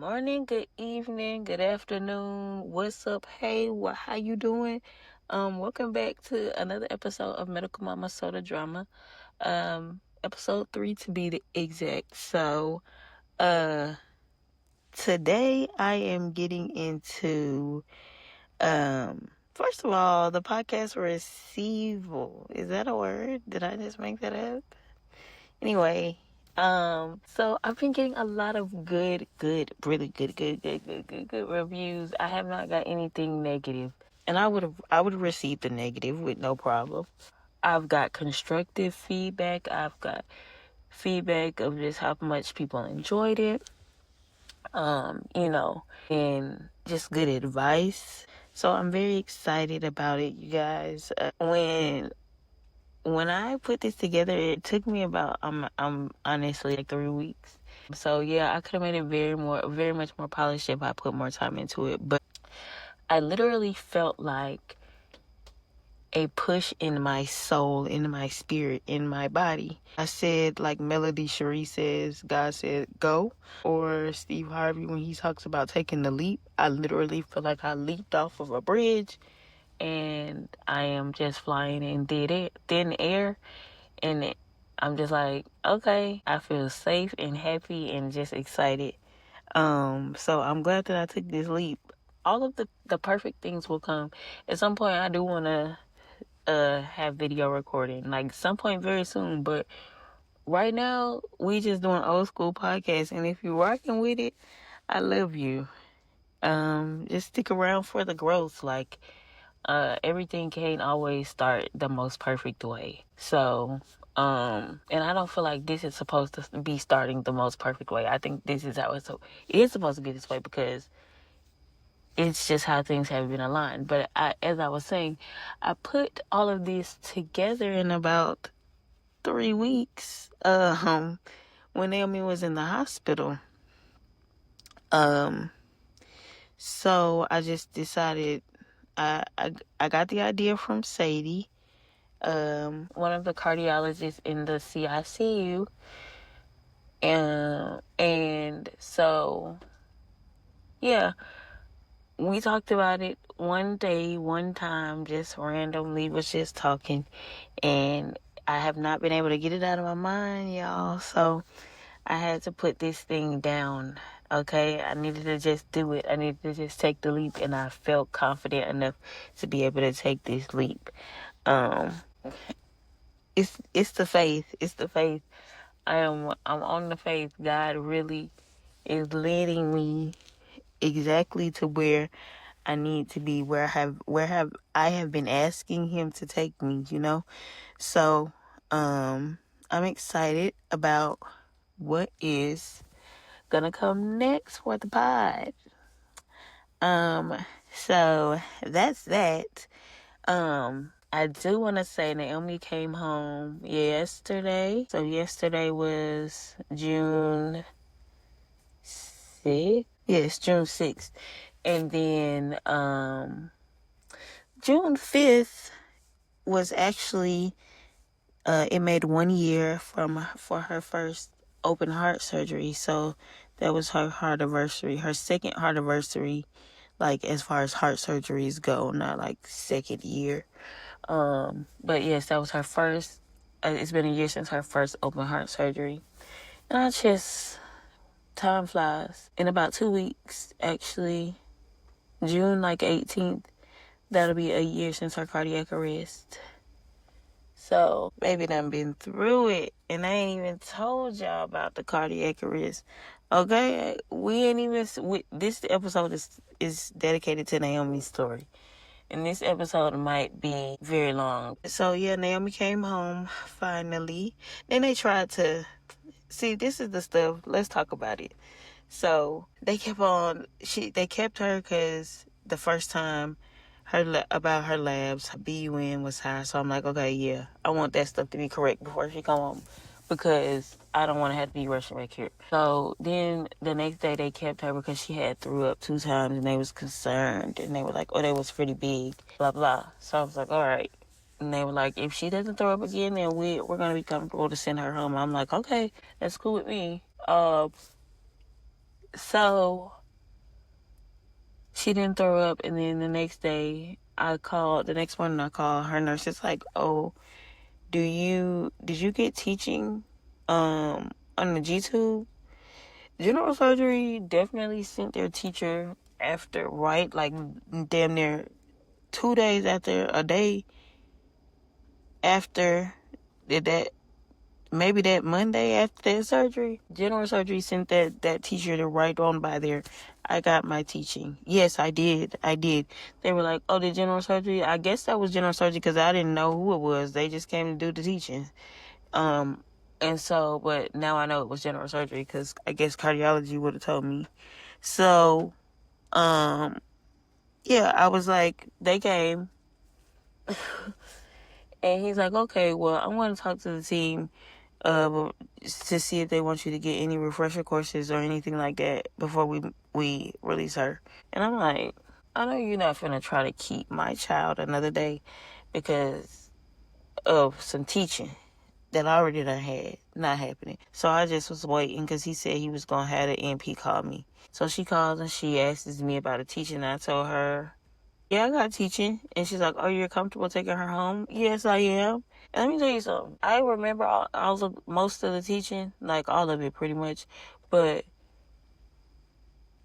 morning, good evening, good afternoon. What's up? Hey, how you doing? Welcome back to another episode of Medical Mama Soda Drama. Episode 3 to be the exact. So, today I am getting into first of all, the podcast receival. Is that a word? Did I just make that up? Anyway, so I've been getting a lot of really good reviews. I have not got anything negative, and I would receive the negative with no problem. I've got constructive feedback. I've got feedback of just how much people enjoyed it. And just good advice. So I'm very excited about it, you guys. When I put this together, it took me about I'm honestly like 3 weeks. So yeah, I could have made it very much more polished if I put more time into it. But I literally felt like a push in my soul, in my spirit, in my body. I said, like Melody Cherie says, God said, go. Or Steve Harvey, when he talks about taking the leap, I literally feel like I leaped off of a bridge and I am just flying in thin air. And I'm just like, okay, I feel safe and happy and just excited. So I'm glad that I took this leap. All of the perfect things will come. At some point, I do want to have video recording, like some point very soon. But right now, we just doing old school podcasts. And if you're rocking with it, I love you. Just stick around for the growth. Like, everything can't always start the most perfect way. So, and I don't feel like this is supposed to be starting the most perfect way. I think this is how it is supposed to be this way because it's just how things have been aligned. But as I was saying, I put all of this together in about 3 weeks. When Naomi was in the hospital. So I just decided I got the idea from Sadie, one of the cardiologists in the CICU. And so, yeah, we talked about it one day, one time, just randomly, was just talking. And I have not been able to get it out of my mind, y'all. So I had to put this thing down. Okay, I needed to just do it. I needed to just take the leap, and I felt confident enough to be able to take this leap. It's the faith. It's the faith. I'm on the faith. God really is leading me exactly to where I need to be, where I have been asking him to take me, So, I'm excited about what is gonna come next for the pod. So that's that. I do want to say Naomi came home yesterday. So yesterday was June 6th. Yes, June 6th. And then June 5th was actually it made 1 year for her first open heart surgery. So that was her heart anniversary, her second heart anniversary, like as far as heart surgeries go, not like second year. But yes, that was her first. It's been a year since her first open heart surgery, and time flies. In about 2 weeks, actually, June 18th, that'll be a year since her cardiac arrest. So, baby done been through it, and I ain't even told y'all about the cardiac arrest. Okay, we ain't even. This episode is dedicated to Naomi's story. And this episode might be very long. So yeah, Naomi came home finally. Then they tried to see, this is the stuff. Let's talk about it. So they kept her because the first time about her labs, BUN was high. So I'm like, okay, yeah, I want that stuff to be correct before she come home, because I don't want to have to be rushing back here. So then the next day they kept her because she had threw up 2 times, and they was concerned, and they were like, oh, they was pretty big, blah, blah. So I was like, all right. And they were like, if she doesn't throw up again, then we're going to be comfortable to send her home. I'm like, okay, that's cool with me. So she didn't throw up, and then the next morning I called her nurse. It's like, oh, did you get teaching on the G-tube? General surgery definitely sent their teacher after, right? Like, damn near 2 days after, a day after that, maybe that Monday after that surgery. General surgery sent that teacher to right on by there. I got my teaching. Yes, I did. They were like, oh, the general surgery? I guess that was general surgery because I didn't know who it was. They just came to do the teaching. And so, but now I know it was general surgery because I guess cardiology would have told me. So, yeah, I was like, they came, and he's like, okay, well, I want to talk to the team, to see if they want you to get any refresher courses or anything like that before we release her. And I'm like, I know you're not finna try to keep my child another day because of some teaching that I already done had not happening. So I just was waiting because he said he was gonna have the NP call me. So she calls and she asks me about a teaching. And I told her, yeah, I got teaching. And she's like, oh, you're comfortable taking her home? Yes, I am. And let me tell you something. I remember all of most of the teaching, like all of it pretty much. But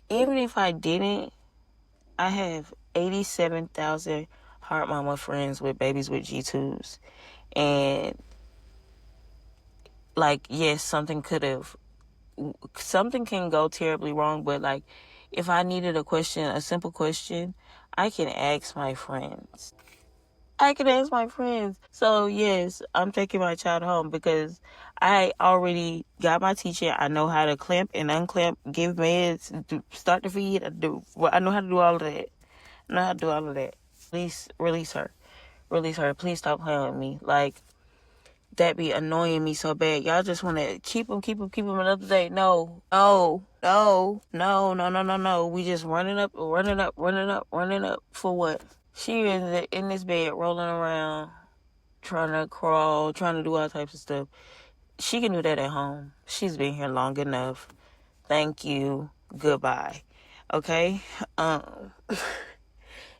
even if I didn't, I have 87,000 Heart Mama friends with babies with G-tubes. And like, yes, something can go terribly wrong, but like if I needed a simple question, I can ask my friends. So yes, I'm taking my child home because I already got my teaching. I know how to clamp and unclamp, give meds, start the feed. I know how to do all of that. Release her. Release her. Please stop playing with me. Like, that be annoying me so bad. Y'all just want to keep him another day. No. We just running up for what? She is in this bed rolling around, trying to crawl, trying to do all types of stuff. She can do that at home. She's been here long enough. Thank you. Goodbye. Okay? Um,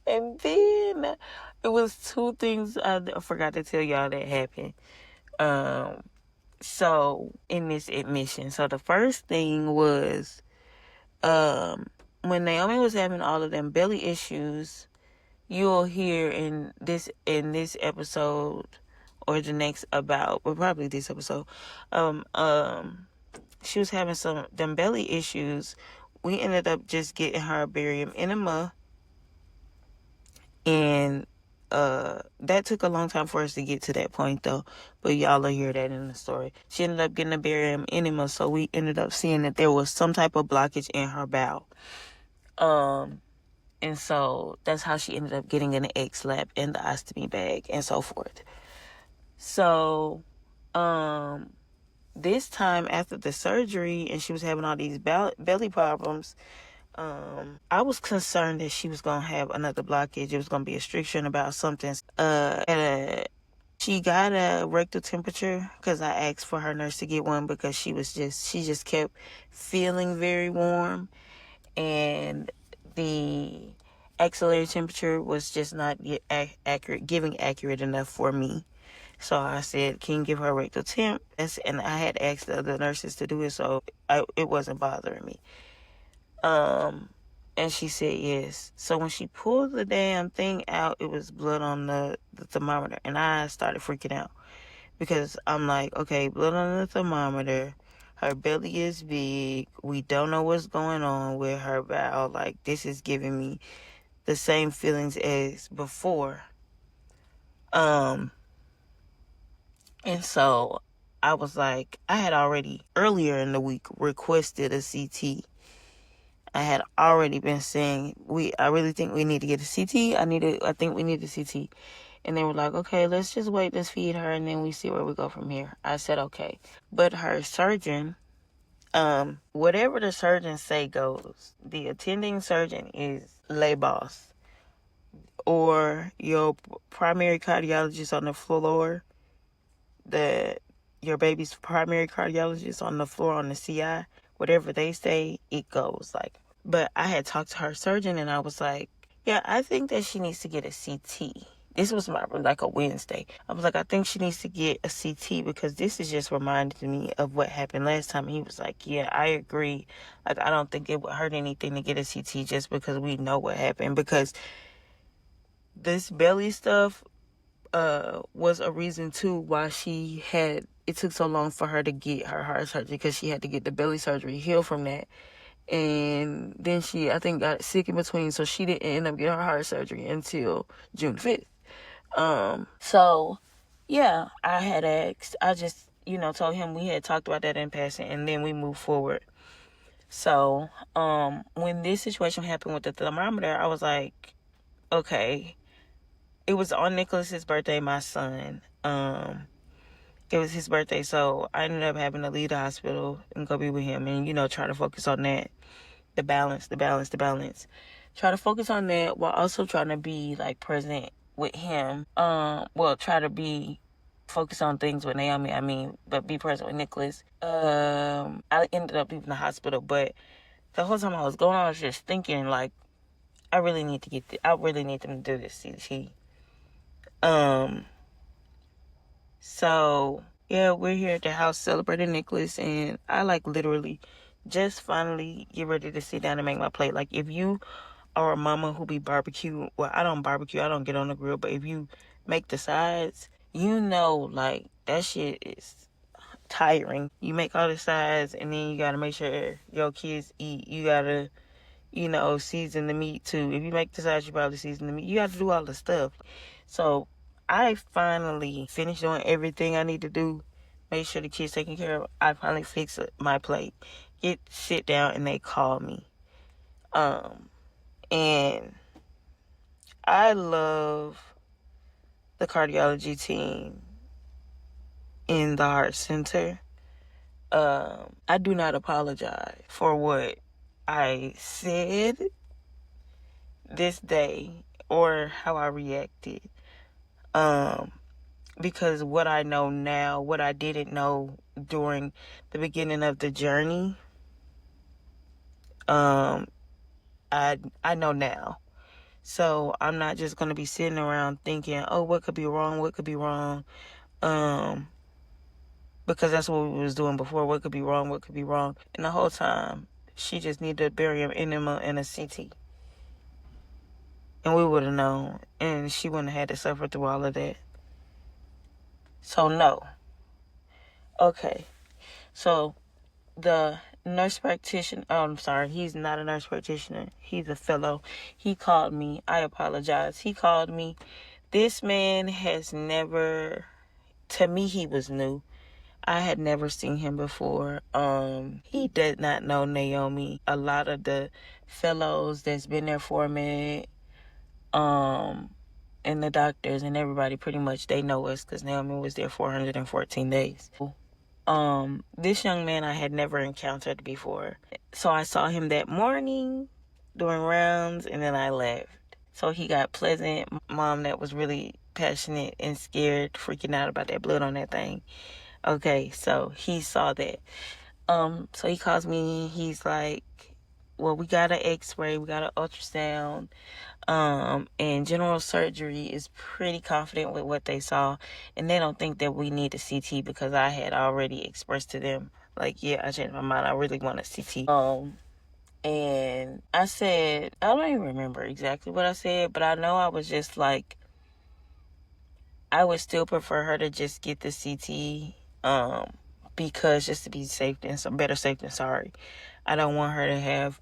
and then it was two things I forgot to tell y'all that happened. So in this admission, so the first thing was, when Naomi was having all of them belly issues, you'll hear in this episode or the next probably this episode, she was having some them belly issues. We ended up just getting her a barium enema, and that took a long time for us to get to that point though, but y'all will hear that in the story. She ended up getting a barium enema, so we ended up seeing that there was some type of blockage in her bowel. And so that's how she ended up getting an X-lap and the ostomy bag and so forth. So this time after the surgery and she was having all these belly problems, I was concerned that she was going to have another blockage. It was going to be a stricture about something. She got a rectal temperature because I asked for her nurse to get one because she just kept feeling very warm, and the axillary temperature was just not accurate enough for me. So I said, can you give her a rectal temp? And I had asked the other nurses to do it, so it wasn't bothering me. And she said yes. So when she pulled the damn thing out, it was blood on the thermometer. And I started freaking out because I'm like, okay, blood on the thermometer. Her belly is big. We don't know what's going on with her bowel. Like, this is giving me the same feelings as before. And so I was like, I had already earlier in the week requested a CT. I had already been saying, I really think we need to get a CT. I think we need a CT. And they were like, okay, let's just wait, let's feed her, and then we see where we go from here. I said, okay. But her surgeon, whatever the surgeon say goes. The attending surgeon is lay boss. Or your primary cardiologist on the floor, your baby's primary cardiologist on the floor on the CI whatever they say, it goes. Like, but I had talked to her surgeon and I was like, yeah, I think that she needs to get a CT. This was like a Wednesday. I was like, I think she needs to get a CT because this is just reminding me of what happened last time. He was like, yeah, I agree. Like, I don't think it would hurt anything to get a CT just because we know what happened. Because this belly stuff was a reason too why it took so long for her to get her heart surgery, because she had to get the belly surgery, heal from that. And then she, I think, got sick in between, so she didn't end up getting her heart surgery until June 5th. So, yeah, I had asked. I just, told him we had talked about that in passing, and then we moved forward. So, when this situation happened with the thermometer, I was like, okay. It was on Nicholas's birthday, my son. It was his birthday, so I ended up having to leave the hospital and go be with him and, try to focus on that. The balance. Try to focus on that while also trying to be, like, present with him. Try to be focused on things with Naomi, but be present with Nicholas. I ended up leaving the hospital, but the whole time I was going, I was just thinking, like, I really need them to do this CT. So, yeah, we're here at the house celebrating Nicholas, and I, like, literally just finally get ready to sit down and make my plate. Like, if you are a mama who be barbecue, well, I don't barbecue, I don't get on the grill, but if you make the sides, like, that shit is tiring. You make all the sides, and then you gotta make sure your kids eat. You gotta, season the meat, too. If you make the sides, you probably season the meat. You gotta do all the stuff. So, I finally finished doing everything I need to do. Make sure the kids taken care of. I finally fixed my plate. Sit down, and they call me. And I love the cardiology team in the heart center. I do not apologize for what I said this day or how I reacted. Because what I know now, what I didn't know during the beginning of the journey, I know now. So I'm not just going to be sitting around thinking, oh, what could be wrong? Because that's what we was doing before. What could be wrong? And the whole time, she just needed a barium enema and a CT. And we would have known. And she wouldn't have had to suffer through all of that. So, no. Okay. So, the nurse practitioner, I'm sorry, he's not a nurse practitioner. He's a fellow. He called me. I apologize. He called me. This man has never, to me, he was new. I had never seen him before. He did not know Naomi. A lot of the fellows that's been there for a minute, and the doctors and everybody, pretty much, they know us because Naomi was there 414 days. This young man I had never encountered before. So I saw him that morning doing rounds, and then I left. So he got pleasant. Mom that was really passionate and scared, freaking out about that blood on that thing. Okay, so he saw that. So he calls me. He's like, well, we got an x-ray, we got an ultrasound, and general surgery is pretty confident with what they saw, and they don't think that we need a CT because I had already expressed to them, like, yeah, I changed my mind, I really want a CT. And I said, I don't even remember exactly what I said, but I know I was just like, I would still prefer her to just get the CT, because just to be safe, and some better safe than sorry. I don't want her to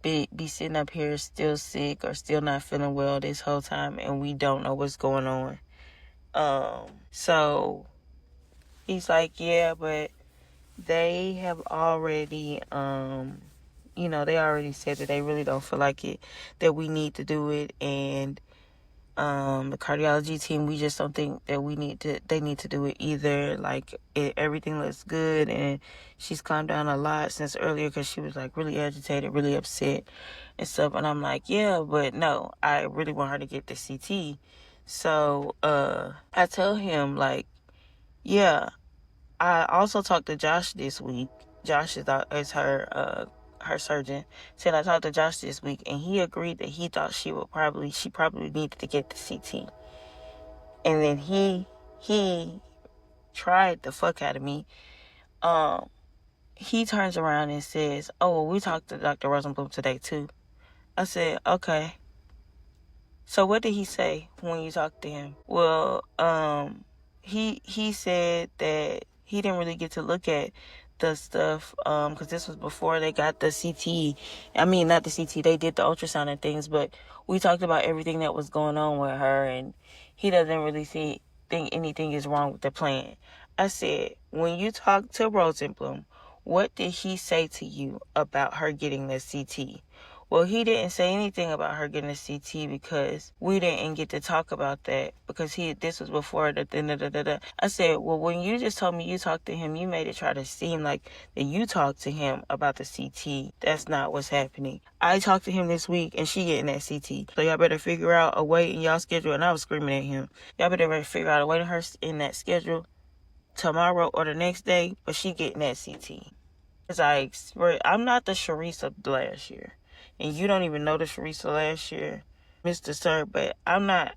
be sitting up here still sick or still not feeling well this whole time, and we don't know what's going on. So he's like, yeah, but they have already, they already said that they really don't feel like it, that we need to do it, and the cardiology team, we just don't think that they need to do it either. Like, everything looks good, and she's calmed down a lot since earlier because she was, like, really agitated, really upset and stuff. And I'm like, yeah, but no, I really want her to get the CT. So I tell him, like, yeah, I also talked to Josh this week. Josh is her surgeon, said I talked to Josh this week, and he agreed that he thought she probably needed to get the CT. And then he tried the fuck out of me. He turns around and says, "Oh, well, we talked to Dr. Rosenblum today too." I said, "Okay. So what did he say when you talked to him?" Well, he said that he didn't really get to look at the stuff, because this was before they got the CT. I mean, not the CT, they did the ultrasound and things, but we talked about everything that was going on with her, and he doesn't really think anything is wrong with the plan. I said, when you talked to Rosenblum, what did he say to you about her getting the CT? Well, he didn't say anything about her getting a CT because we didn't get to talk about that because this was before the da-da-da-da-da. I said, well, when you just told me you talked to him, you made it try to seem like that you talked to him about the CT. That's not what's happening. I talked to him this week and she getting that CT. So y'all better figure out a way in y'all schedule. And I was screaming at him. Y'all better figure out a way to her in that schedule tomorrow or the next day, but she getting that CT. I'm not the Sharice of last year. And you don't even know the Sharice of last year, Mr. Sir, but I'm not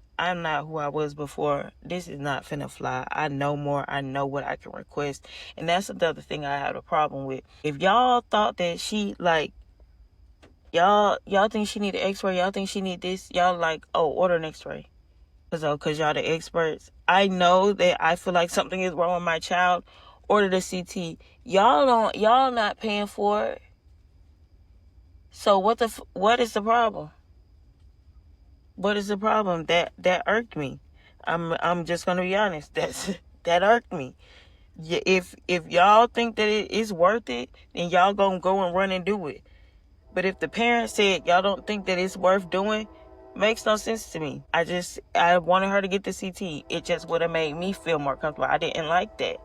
who I was before. This is not finna fly. I know more. I know what I can request. And that's another thing I have a problem with. If y'all thought that she, like, y'all think she need an x-ray, y'all think she need this, y'all like, oh, order an x-ray. Because y'all the experts. I know that I feel like something is wrong with my child. Order the CT. Y'all not paying for it. So what is the problem? What is the problem? That irked me. I'm just gonna be honest. That irked me. Yeah, if y'all think that it is worth it, then y'all gonna go and run and do it. But if the parents said y'all don't think that it's worth doing, makes no sense to me. I wanted her to get the CT. It just would have made me feel more comfortable. I didn't like that.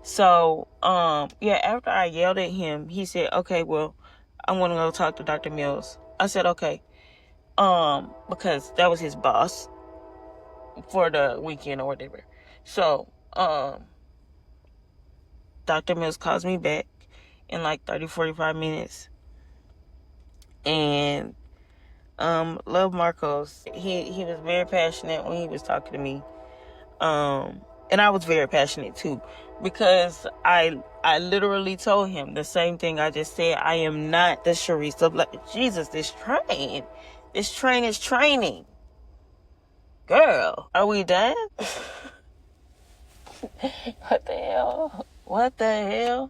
So, after I yelled at him, he said, okay, well, I'm going to go talk to Dr. Mills. I said, okay. Because that was his boss for the weekend or whatever. So, Dr. Mills calls me back in like 30, 45 minutes. And, love Marcos. He was very passionate when he was talking to me. And I was very passionate too, because I literally told him the same thing I just said. I am not the Sharice of Jesus. This train is training. Girl, are we done? What the hell?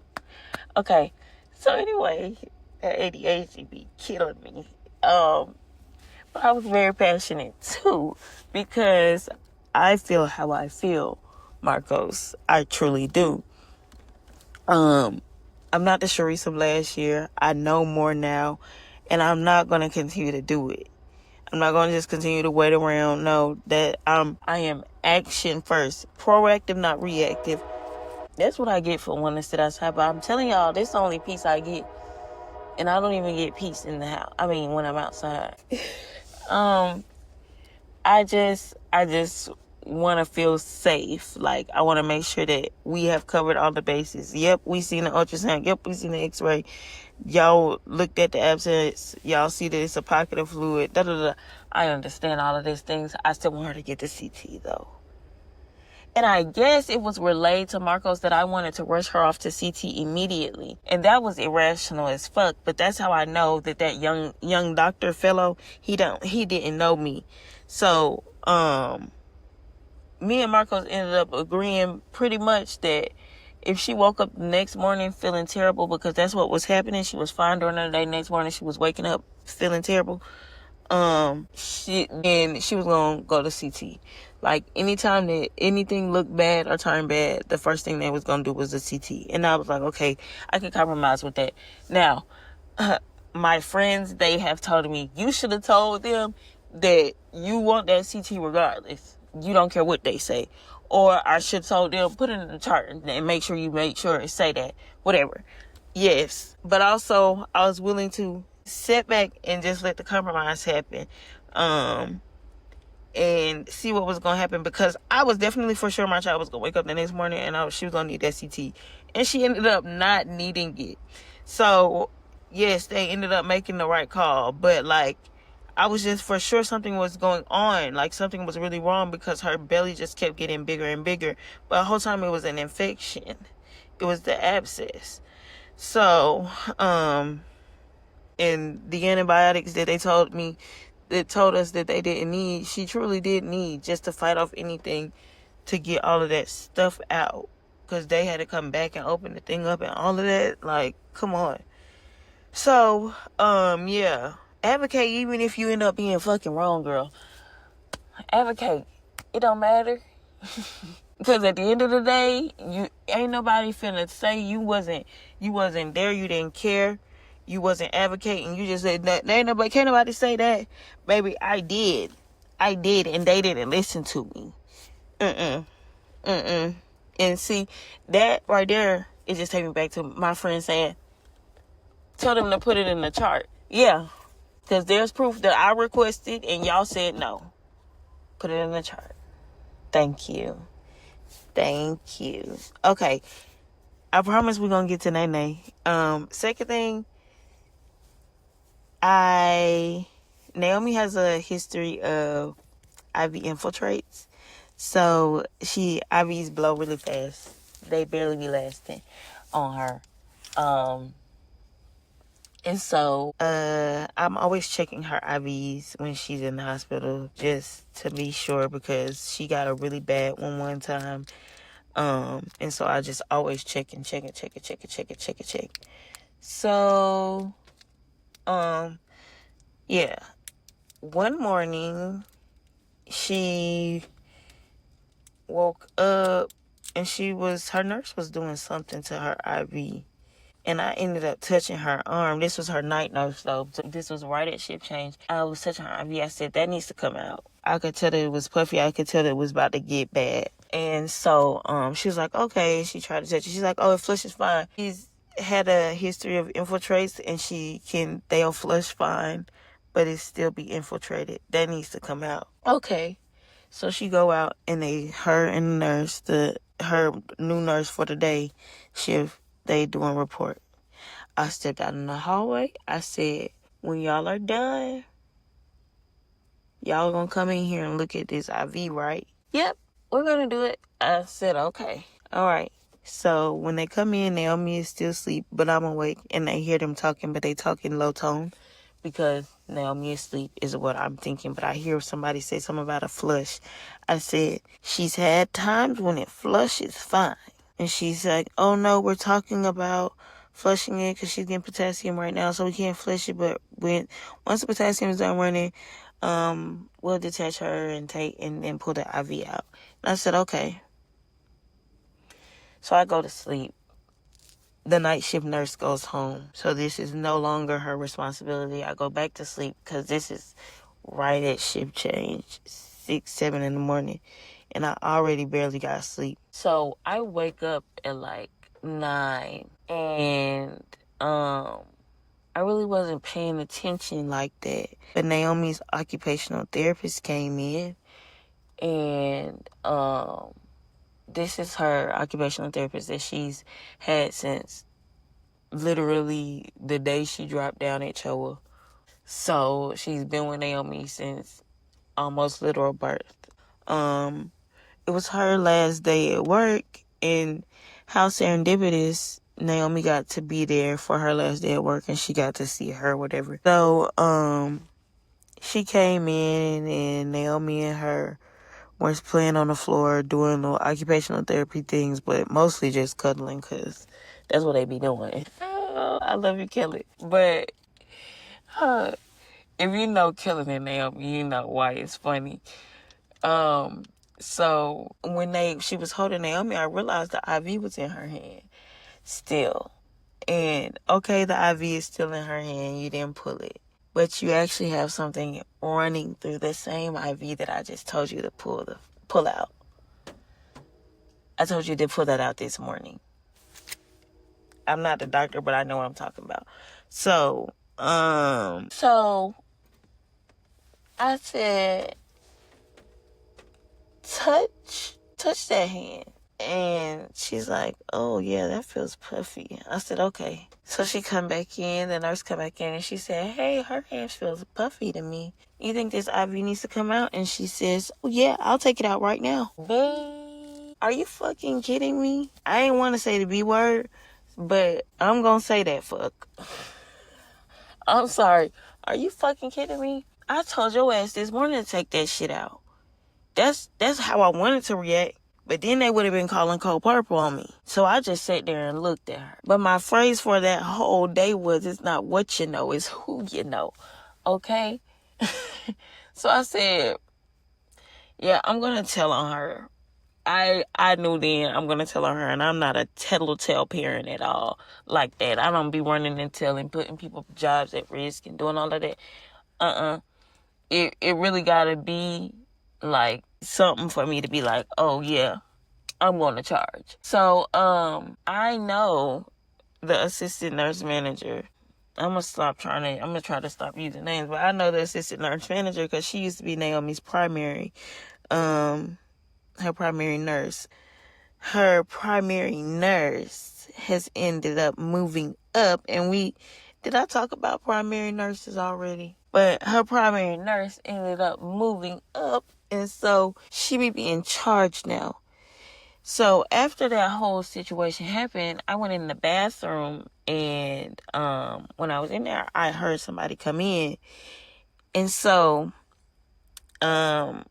Okay, so anyway, that ADHD be killing me. But I was very passionate too, because I feel how I feel, Marcos. I truly do. I'm not the Sharice of last year. I know more now, and I'm not going to continue to do it. I'm not going to just continue to wait around. No, that I am action first. Proactive, not reactive. That's what I get for wanting to sit outside. But I'm telling y'all, this is the only peace I get. And I don't even get peace in the house. I mean, when I'm outside. I just want to feel safe. Like, I want to make sure that we have covered all the bases. Yep, we seen the ultrasound. Yep, we seen the x-ray. Y'all looked at the abscess. Y'all see that it's a pocket of fluid. Da, da, da. I understand all of these things. I still want her to get the CT, though. And I guess it was relayed to Marcos that I wanted to rush her off to CT immediately. And that was irrational as fuck. But that's how I know that young doctor fellow, he didn't know me. So, me and Marcos ended up agreeing pretty much that if she woke up the next morning feeling terrible, because that's what was happening, she was fine during the day, next morning she was waking up feeling terrible, she was gonna go to CT. Like, anytime that anything looked bad or turned bad, the first thing they was gonna do was the CT. And I was like, okay, I can compromise with that. Now, my friends, they have told me, you should have told them that you want that CT regardless. You don't care what they say. Or I should have told them, put it in the chart and make sure it say that. Whatever. Yes. But also, I was willing to sit back and just let the compromise happen. and see what was gonna happen, because I was definitely for sure my child was gonna wake up the next morning and she was gonna need that CT, and she ended up not needing it. So yes, they ended up making the right call, but like, I was just for sure something was going on, like something was really wrong, because her belly just kept getting bigger and bigger, but the whole time it was an infection. It was the abscess. So and the antibiotics that they told me, that told us that they didn't need, she truly did need, just to fight off anything, to get all of that stuff out, because they had to come back and open the thing up and all of that. Like, come on. So yeah, advocate. Even if you end up being fucking wrong, girl, advocate. It don't matter. Because at the end of the day, you ain't nobody finna say you wasn't there, you didn't care, you wasn't advocating, you just said that. Ain't nobody, can't nobody say that. Baby, I did, and they didn't listen to me. And see, that right there, it just takes me back to my friend saying, tell them to put it in the chart. Yeah, because there's proof that I requested and y'all said no. Put it in the chart. Thank you. Okay, I promise we're gonna get to Nene. Second thing, Naomi has a history of IV infiltrates. So IVs blow really fast. They barely be lasting on her. And so I'm always checking her IVs when she's in the hospital, just to be sure, because she got a really bad one time. And so I just always check. So, yeah. One morning, she woke up and her nurse was doing something to her IV. And I ended up touching her arm. This was her night nurse, though. This was right at shift change. I was touching her IV. I said, that needs to come out. I could tell that it was puffy. I could tell that it was about to get bad. And so she was like, okay. She tried to touch it. She's like, oh, it flushes fine. She's had a history of infiltrates, and they'll flush fine, but it still be infiltrated. That needs to come out. Okay. So she go out, and her and the nurse, her new nurse for the day shift, they doing report. I stepped out in the hallway. I said, when y'all are done, y'all gonna come in here and look at this IV, right? Yep, we're gonna do it. I said, okay. All right. So when they come in, Naomi is still asleep, but I'm awake, and I hear them talking, but they talking low tone, because Naomi is asleep is what I'm thinking. But I hear somebody say something about a flush. I said, she's had times when it flushes fine. And she's like, oh no, we're talking about flushing it because she's getting potassium right now, so we can't flush it. But once the potassium is done running, we'll detach her and then pull the IV out. And I said, okay. So I go to sleep. The night shift nurse goes home. So this is no longer her responsibility. I go back to sleep because this is right at shift change, 6, 7 in the morning. And I already barely got sleep. So I wake up at like 9. And I really wasn't paying attention like that. But Naomi's occupational therapist came in. And this is her occupational therapist that she's had since literally the day she dropped down at Choa. So she's been with Naomi since almost literal birth. It was her last day at work, and how serendipitous, Naomi got to be there for her last day at work, and she got to see her, whatever. So, she came in, and Naomi and her was playing on the floor, doing little occupational therapy things, but mostly just cuddling, because that's what they be doing. Oh, I love you, Kelly. But, if you know Kelly and Naomi, you know why it's funny. So when she was holding Naomi, I realized the IV was in her hand still. And okay, the IV is still in her hand. You didn't pull it. But you actually have something running through the same IV that I just told you to pull out. I told you to pull that out this morning. I'm not the doctor, but I know what I'm talking about. So I said, touch that hand. And she's like, oh yeah, that feels puffy. I said, okay. So she come back in, the nurse come back in, and she said, hey, her hand feels puffy to me. You think this IV needs to come out? And she says, oh yeah, I'll take it out right now. Babe, are you fucking kidding me? I ain't want to say the B word, but I'm gonna say that fuck. I'm sorry. Are you fucking kidding me? I told your ass this morning to take that shit out. That's how I wanted to react. But then they would have been calling Cold Purple on me. So I just sat there and looked at her. But my phrase for that whole day was, it's not what you know, it's who you know. Okay? So I said, yeah, I'm going to tell on her. I knew then I'm going to tell on her. And I'm not a tattletale parent at all like that. I don't be running and telling, putting people's jobs at risk and doing all of that. It really got to be like something for me to be like, oh yeah, I'm going to charge. So I know the assistant nurse manager. I'm gonna try to stop using names, but I know the assistant nurse manager because she used to be Naomi's her primary nurse. Her primary nurse has ended up moving up, and did I talk about primary nurses already? But her primary nurse ended up moving up, and so she be in charge now. So after that whole situation happened, I went in the bathroom, and when I was in there, I heard somebody come in. And so I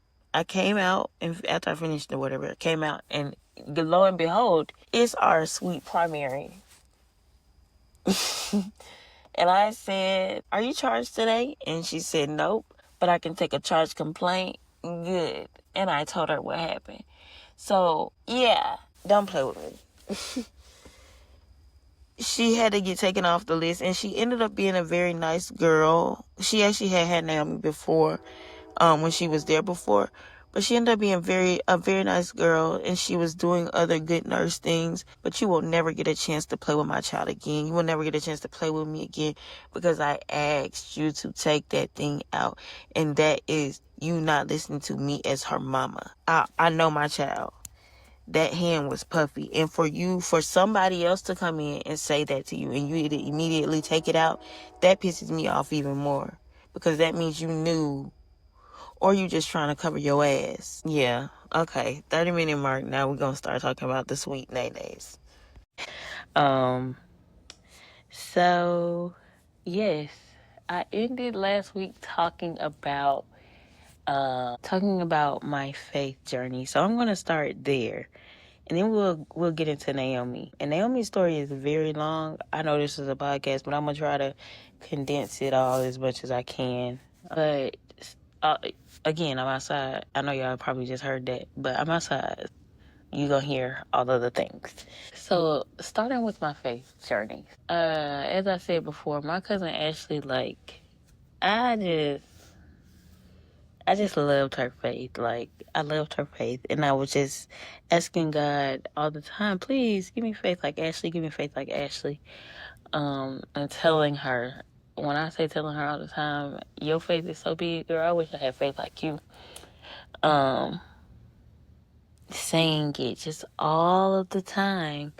came out, and after I finished or whatever, I came out, and lo and behold, it's our sweet primary. And I said, are you charged today? And she said, nope, but I can take a charge complaint. Good. And I told her what happened. So, yeah, don't play with me. She had to get taken off the list, and she ended up being a very nice girl. She actually had Naomi before, when she was there before. But she ended up being a very nice girl, and she was doing other good nurse things. But you will never get a chance to play with my child again. You will never get a chance to play with me again because I asked you to take that thing out. And that is you not listening to me as her mama. I know my child. That hand was puffy. And for somebody else to come in and say that to you and you to immediately take it out, that pisses me off even more. Because that means you knew, or you just trying to cover your ass. Yeah, okay. 30-minute mark. Now we're going to start talking about the sweet nays. So, yes. I ended last week talking about my faith journey. So I'm going to start there. And then we'll get into Naomi. And Naomi's story is very long. I know this is a podcast, but I'm going to try to condense it all as much as I can. But again, I'm outside. I know y'all probably just heard that, but I'm outside. You're going to hear all of the things. So, starting with my faith journey. As I said before, my cousin Ashley, I just loved her faith. I loved her faith. And I was just asking God all the time, please give me faith like Ashley, give me faith like Ashley. And telling her, when I say telling her all the time, your faith is so big, girl, I wish I had faith like you. Saying it just all of the time.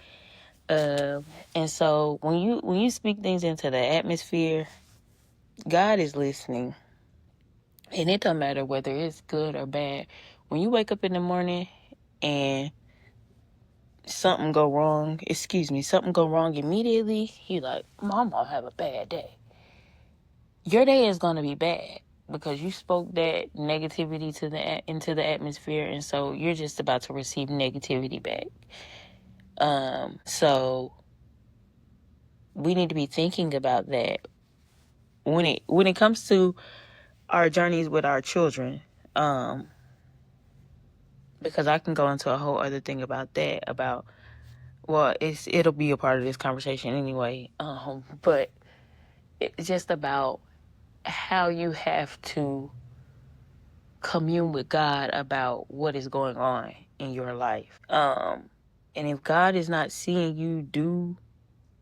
And so when you speak things into the atmosphere, God is listening. And it don't matter whether it's good or bad. When you wake up in the morning and something go wrong immediately, you like, I'm gonna have a bad day. Your day is gonna be bad because you spoke that negativity into the atmosphere, and so you're just about to receive negativity back. So we need to be thinking about that when it comes to our journeys with our children. Because I can go into a whole other thing about that, it'll be a part of this conversation anyway. But it's just about how you have to commune with God about what is going on in your life. And if God is not seeing you do,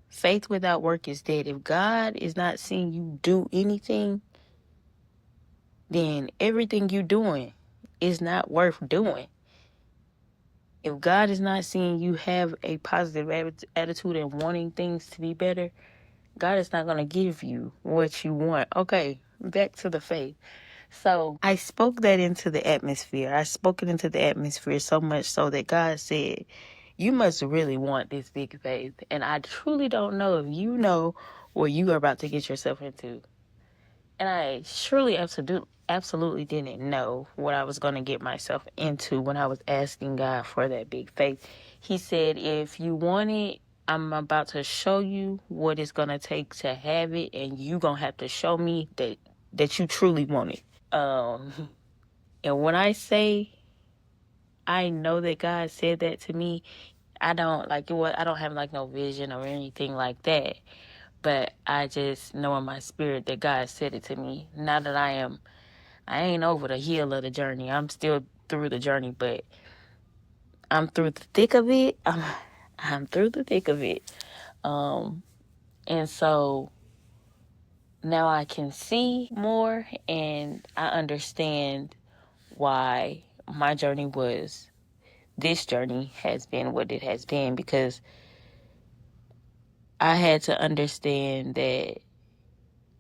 faith without work is dead. If God is not seeing you do anything, then everything you're doing is not worth doing. If God is not seeing you have a positive attitude and wanting things to be better, God is not going to give you what you want. Okay, back to the faith. So I spoke that into the atmosphere. I spoke it into the atmosphere so much so that God said, you must really want this big faith. And I truly don't know if you know what you are about to get yourself into. And I surely absolutely didn't know what I was going to get myself into when I was asking God for that big faith. He said, if you want it, I'm about to show you what it's going to take to have it. And you going to have to show me that you truly want it. And when I say I know that God said that to me, I don't I don't have like no vision or anything like that. But I just know in my spirit that God said it to me. Now that I ain't over the hill of the journey. I'm still through the journey, but I'm through the thick of it. I'm through the thick of it. And so now I can see more and I understand why this journey has been what it has been, because I had to understand that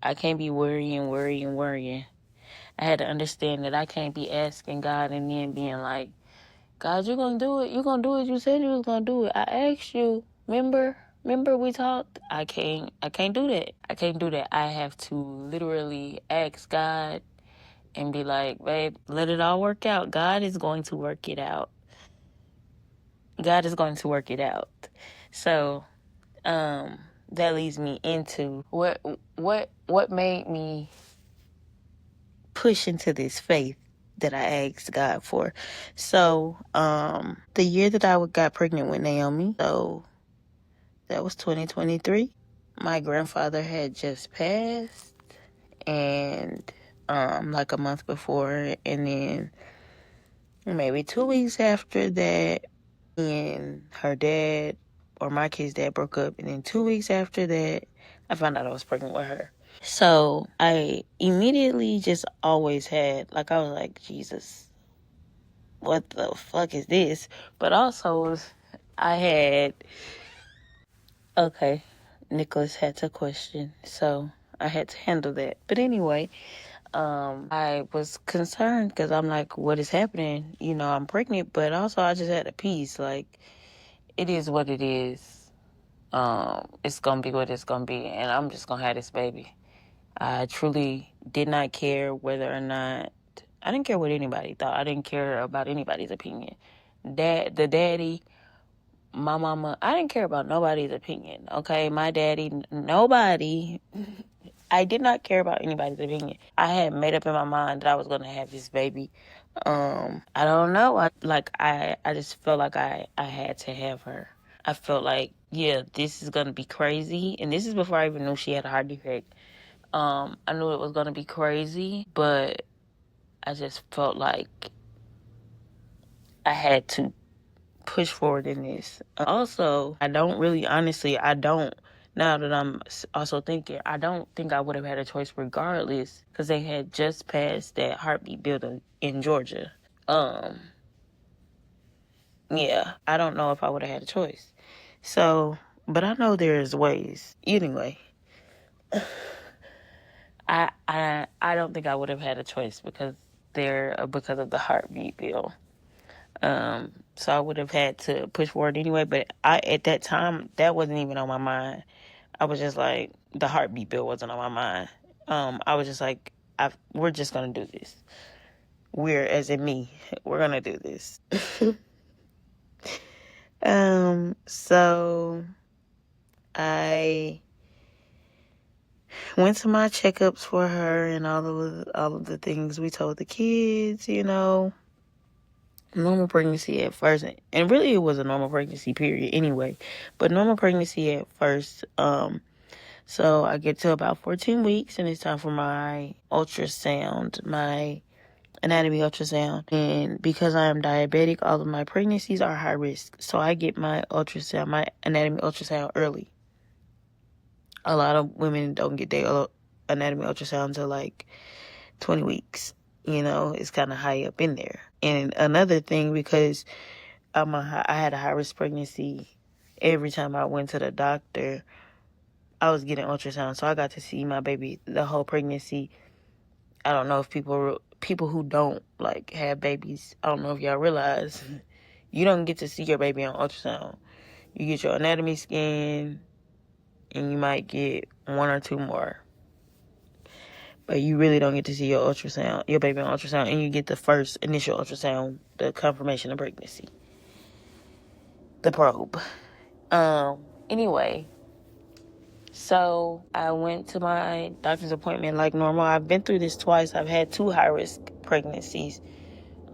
I can't be worrying. I had to understand that I can't be asking God and then being like, God, you're going to do it. You're going to do it. You said you was going to do it. I asked you. Remember we talked? I can't do that. I can't do that. I have to literally ask God and be like, babe, let it all work out. God is going to work it out. God is going to work it out. So, that leads me into what made me push into this faith that I asked God for. So, the year that I got pregnant with Naomi, so that was 2023. My grandfather had just passed, and like a month before, and then maybe 2 weeks after that, me and her dad, or my kid's dad, broke up, and then 2 weeks after that, I found out I was pregnant with her. So I immediately just always had, like, I was like, Jesus, what the fuck is this? But also, I had, okay, Nicholas had to question, so I had to handle that. But anyway, I was concerned because I'm like, what is happening? You know, I'm pregnant, but also I just had a peace. Like, it is what it is. It's gonna be what it's gonna be, and I'm just gonna have this baby. I truly did not care whether or not, I didn't care what anybody thought. I didn't care about anybody's opinion. The daddy, my mama, I didn't care about nobody's opinion. Okay, my daddy, nobody. I did not care about anybody's opinion. I had made up in my mind that I was gonna have this baby. I don't know. I just felt like I had to have her. I felt like, yeah, this is gonna be crazy, and this is before I even knew she had a heart defect. I knew it was gonna be crazy, but I just felt like I had to push forward in this. Also, now that I'm also thinking, I don't think I would have had a choice regardless, because they had just passed that heartbeat bill in Georgia. Yeah, I don't know if I would have had a choice. So, but I know there's ways. Anyway, I don't think I would have had a choice because of the heartbeat bill. So I would have had to push forward anyway. But at that time, that wasn't even on my mind. I was just like, the heartbeat bill wasn't on my mind. I was just like, we're just gonna do this. We're, as in me, we're gonna do this. So I went to my checkups for her and all of the things we told the kids, you know. Normal pregnancy at first, and really it was a normal pregnancy period anyway, but normal pregnancy at first. So I get to about 14 weeks and it's time for my ultrasound, my anatomy ultrasound. And because I am diabetic, all of my pregnancies are high risk. So I get my anatomy ultrasound early. A lot of women don't get their anatomy ultrasound until like 20 weeks. You know, it's kind of high up in there. And another thing, because I had a high risk pregnancy. Every time I went to the doctor, I was getting ultrasound, so I got to see my baby the whole pregnancy. I don't know if people who don't like have babies, I don't know if y'all realize you don't get to see your baby on ultrasound. You get your anatomy scan, and you might get one or two more, but you really don't get to see your baby on ultrasound, and you get the first initial ultrasound, the confirmation of pregnancy, the probe. Anyway, so I went to my doctor's appointment like normal. I've been through this twice. I've had 2 high risk pregnancies.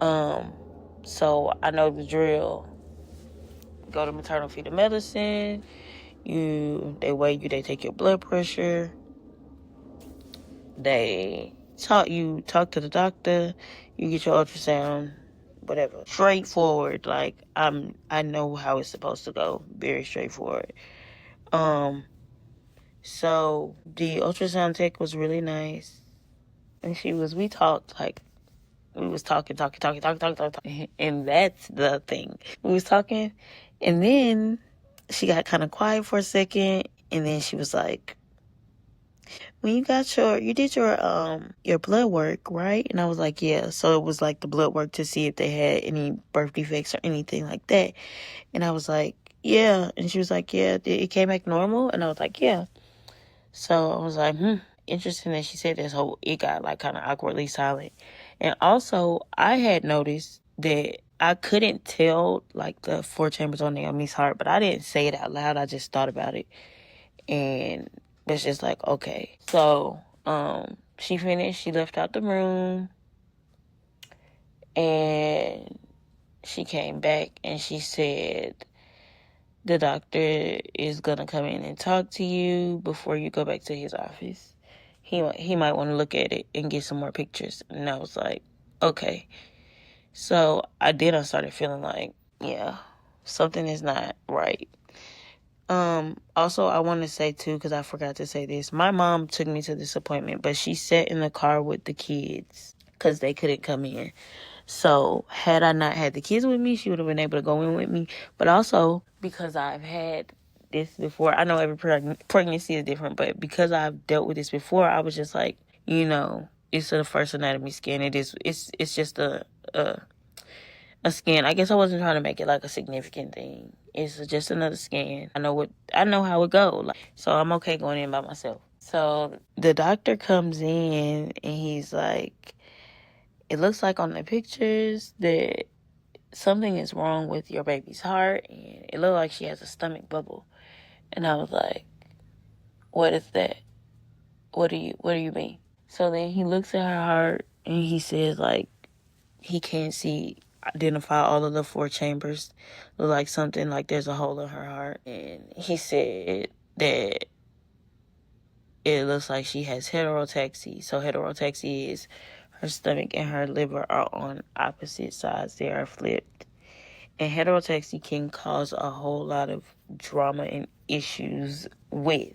So I know the drill. Go to maternal fetal medicine. They weigh you. They take your blood pressure. They talk to the doctor. You get your ultrasound. Whatever. Straightforward. Like I know how it's supposed to go. Very straightforward. So the ultrasound tech was really nice, and we talked like. We was talking, and that's the thing. We was talking, and then she got kind of quiet for a second, and then she was like, "When you did your blood work, right?" And I was like, "Yeah." So it was like the blood work to see if they had any birth defects or anything like that. And I was like, "Yeah." And she was like, "Yeah, it came back normal?" And I was like, "Yeah." So I was like, interesting that she said this whole, it got like kind of awkwardly silent. And also, I had noticed that I couldn't tell like the 4 chambers on Naomi's heart, but I didn't say it out loud. I just thought about it. And it's just like, okay. So, she finished, she left out the room, and she came back and she said, the doctor is gonna come in and talk to you before you go back to his office. He might want to look at it and get some more pictures. And I was like, okay. So I started feeling like, yeah, something is not right. Also, I want to say too, because I forgot to say this. My mom took me to this appointment, but she sat in the car with the kids because they couldn't come in. So had I not had the kids with me, she would have been able to go in with me. But also because I've had this before, I know every pregnancy is different, but because I've dealt with this before, I was just like, it's the first anatomy scan. It's just a scan. I guess I wasn't trying to make it like a significant thing. It's just another scan. I know how it go. So I'm okay going in by myself. So the doctor comes in and he's like, it looks like on the pictures that something is wrong with your baby's heart, and it looked like she has a stomach bubble. And I was like, what is that? What do you mean? So then he looks at her heart and he says like he can't identify all of the 4 chambers. Look like something like there's a hole in her heart. And he said that it looks like she has heterotaxy. So heterotaxy is her stomach and her liver are on opposite sides. They are flipped. And heterotaxy can cause a whole lot of drama and issues with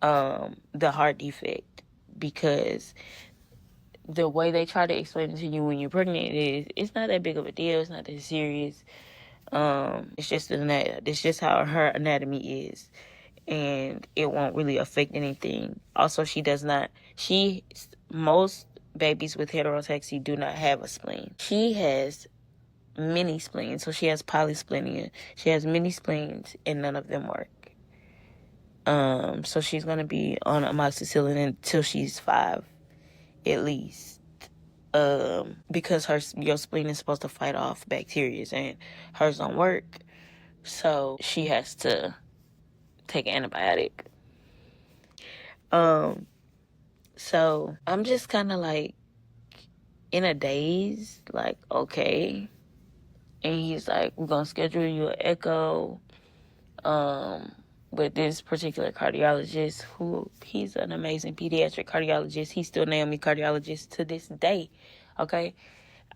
the heart defect, because the way they try to explain it to you when you're pregnant is it's not that big of a deal. It's not that serious. It's just how her anatomy is, and it won't really affect anything. Also, most babies with heterotaxy do not have a spleen. She has mini spleens, so she has polysplenia. She has mini spleens, and none of them work. So she's gonna be on amoxicillin until she's 5, at least. Because your spleen is supposed to fight off bacteria, and hers don't work, so she has to take an antibiotic. So I'm just kind of like in a daze, like, okay. And he's like, we're gonna schedule you an echo with this particular cardiologist, who he's an amazing pediatric cardiologist. He's still Naomi cardiologist to this day. Okay,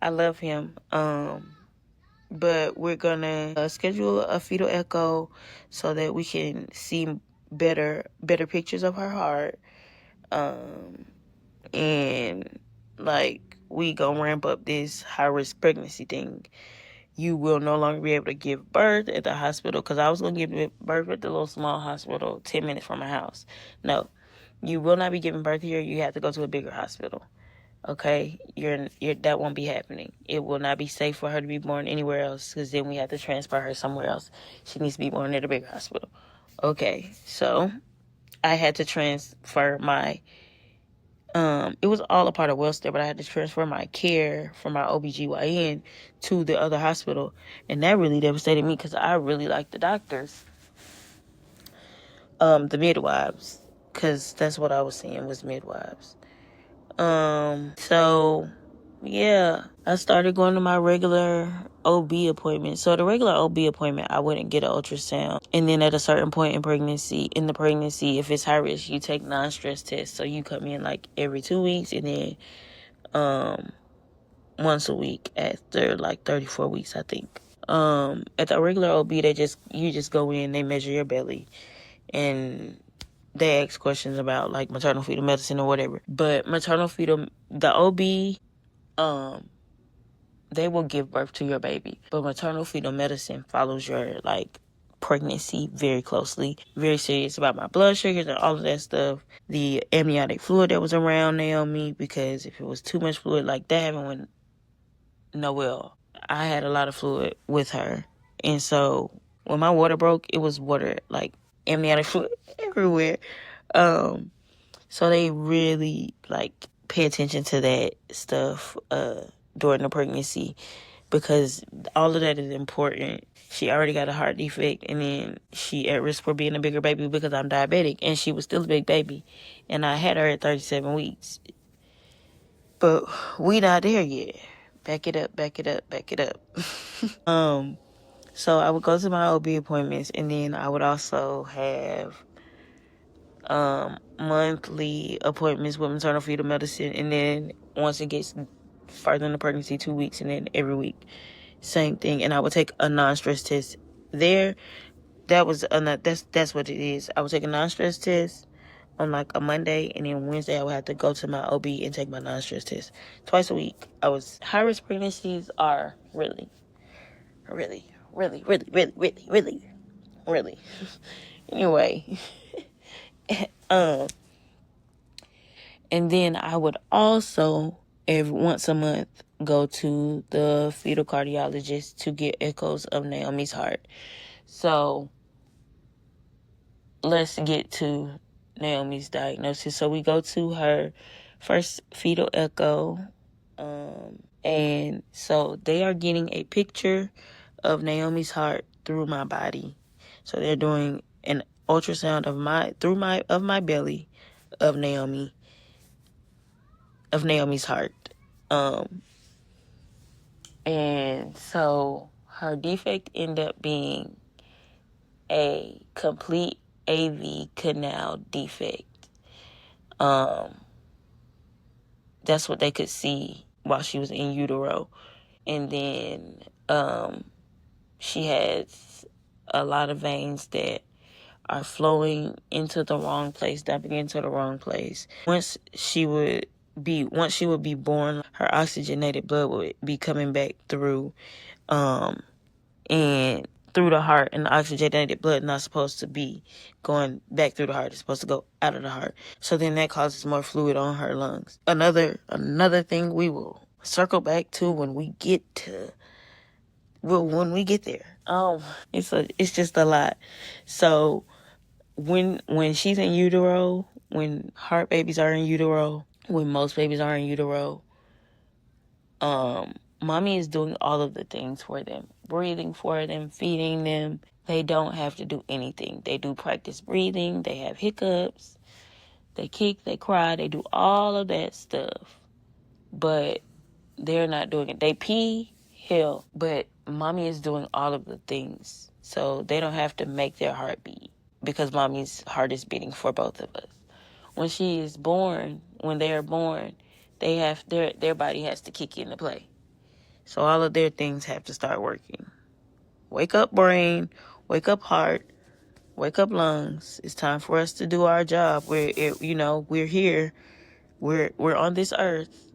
I love him. But we're gonna schedule a fetal echo so that we can see better pictures of her heart. And like we gonna ramp up this high risk pregnancy thing. you will no longer be able to give birth at the hospital, because I was going to give birth at the little small hospital 10 minutes from my house. No, you will not be giving birth here. You have to go to a bigger hospital. Okay, that won't be happening. It will not be safe for her to be born anywhere else, because then we have to transfer her somewhere else. She needs to be born at a bigger hospital. Okay, so I had to transfer my it was all a part of Wellstar, but I had to transfer my care from my OBGYN to the other hospital, and that really devastated me, because I really liked the doctors, the midwives, because that's what I was seeing was midwives. So yeah, I started going to my regular OB appointment. So the regular OB appointment, I wouldn't get an ultrasound. And then at a certain point in the pregnancy, if it's high risk, you take non-stress tests. So you come in like every 2 weeks, and then once a week after like 34 weeks, I think. At the regular OB, you just go in, they measure your belly, and they ask questions about like maternal fetal medicine or whatever. But the OB, they will give birth to your baby. But maternal fetal medicine follows your like pregnancy very closely. Very serious about my blood sugars and all of that stuff. The amniotic fluid that was around Naomi, because if it was too much fluid, like that happened with Noelle. I had a lot of fluid with her. And so when my water broke, it was water, like amniotic fluid everywhere. So they really like pay attention to that stuff during the pregnancy, because all of that is important. She already got a heart defect, and then she at risk for being a bigger baby because I'm diabetic, and she was still a big baby, and I had her at 37 weeks. But we not there yet. Back it up, back it up, back it up. So I would go to my OB appointments, and then I would also have monthly appointments with maternal fetal medicine, and then once it gets further in the pregnancy, 2 weeks, and then every week, same thing. And I would take a non-stress test there. That's what it is. I would take a non-stress test on like a Monday, and then Wednesday I would have to go to my OB and take my non-stress test twice a week. High risk pregnancies are really, really, really, really, really, really, really, really. Anyway, and then I would also once a month go to the fetal cardiologist to get echoes of Naomi's heart. So let's get to Naomi's diagnosis. So we go to her first fetal echo, and so they are getting a picture of Naomi's heart through my body. So they're doing an ultrasound of my belly of Naomi's heart. And so her defect ended up being a complete AV canal defect. That's what they could see while she was in utero. And then she has a lot of veins that are flowing into the wrong place, dumping into the wrong place. Once she would be born, her oxygenated blood would be coming back through, and through the heart, and the oxygenated blood not supposed to be going back through the heart. It's supposed to go out of the heart. So then that causes more fluid on her lungs. Another thing we will circle back to when we get there. It's just a lot. So when she's in utero, when heart babies are in utero, when most babies are in utero, mommy is doing all of the things for them, breathing for them, feeding them. They don't have to do anything. They do practice breathing. They have hiccups. They kick, they cry, they do all of that stuff. But they're not doing it. They pee, hell, but mommy is doing all of the things. So they don't have to make their heart beat, because mommy's heart is beating for both of us. When they are born, they have their body has to kick into play. So all of their things have to start working. Wake up brain, wake up heart, wake up lungs. It's time for us to do our job. We're here. We're on this earth.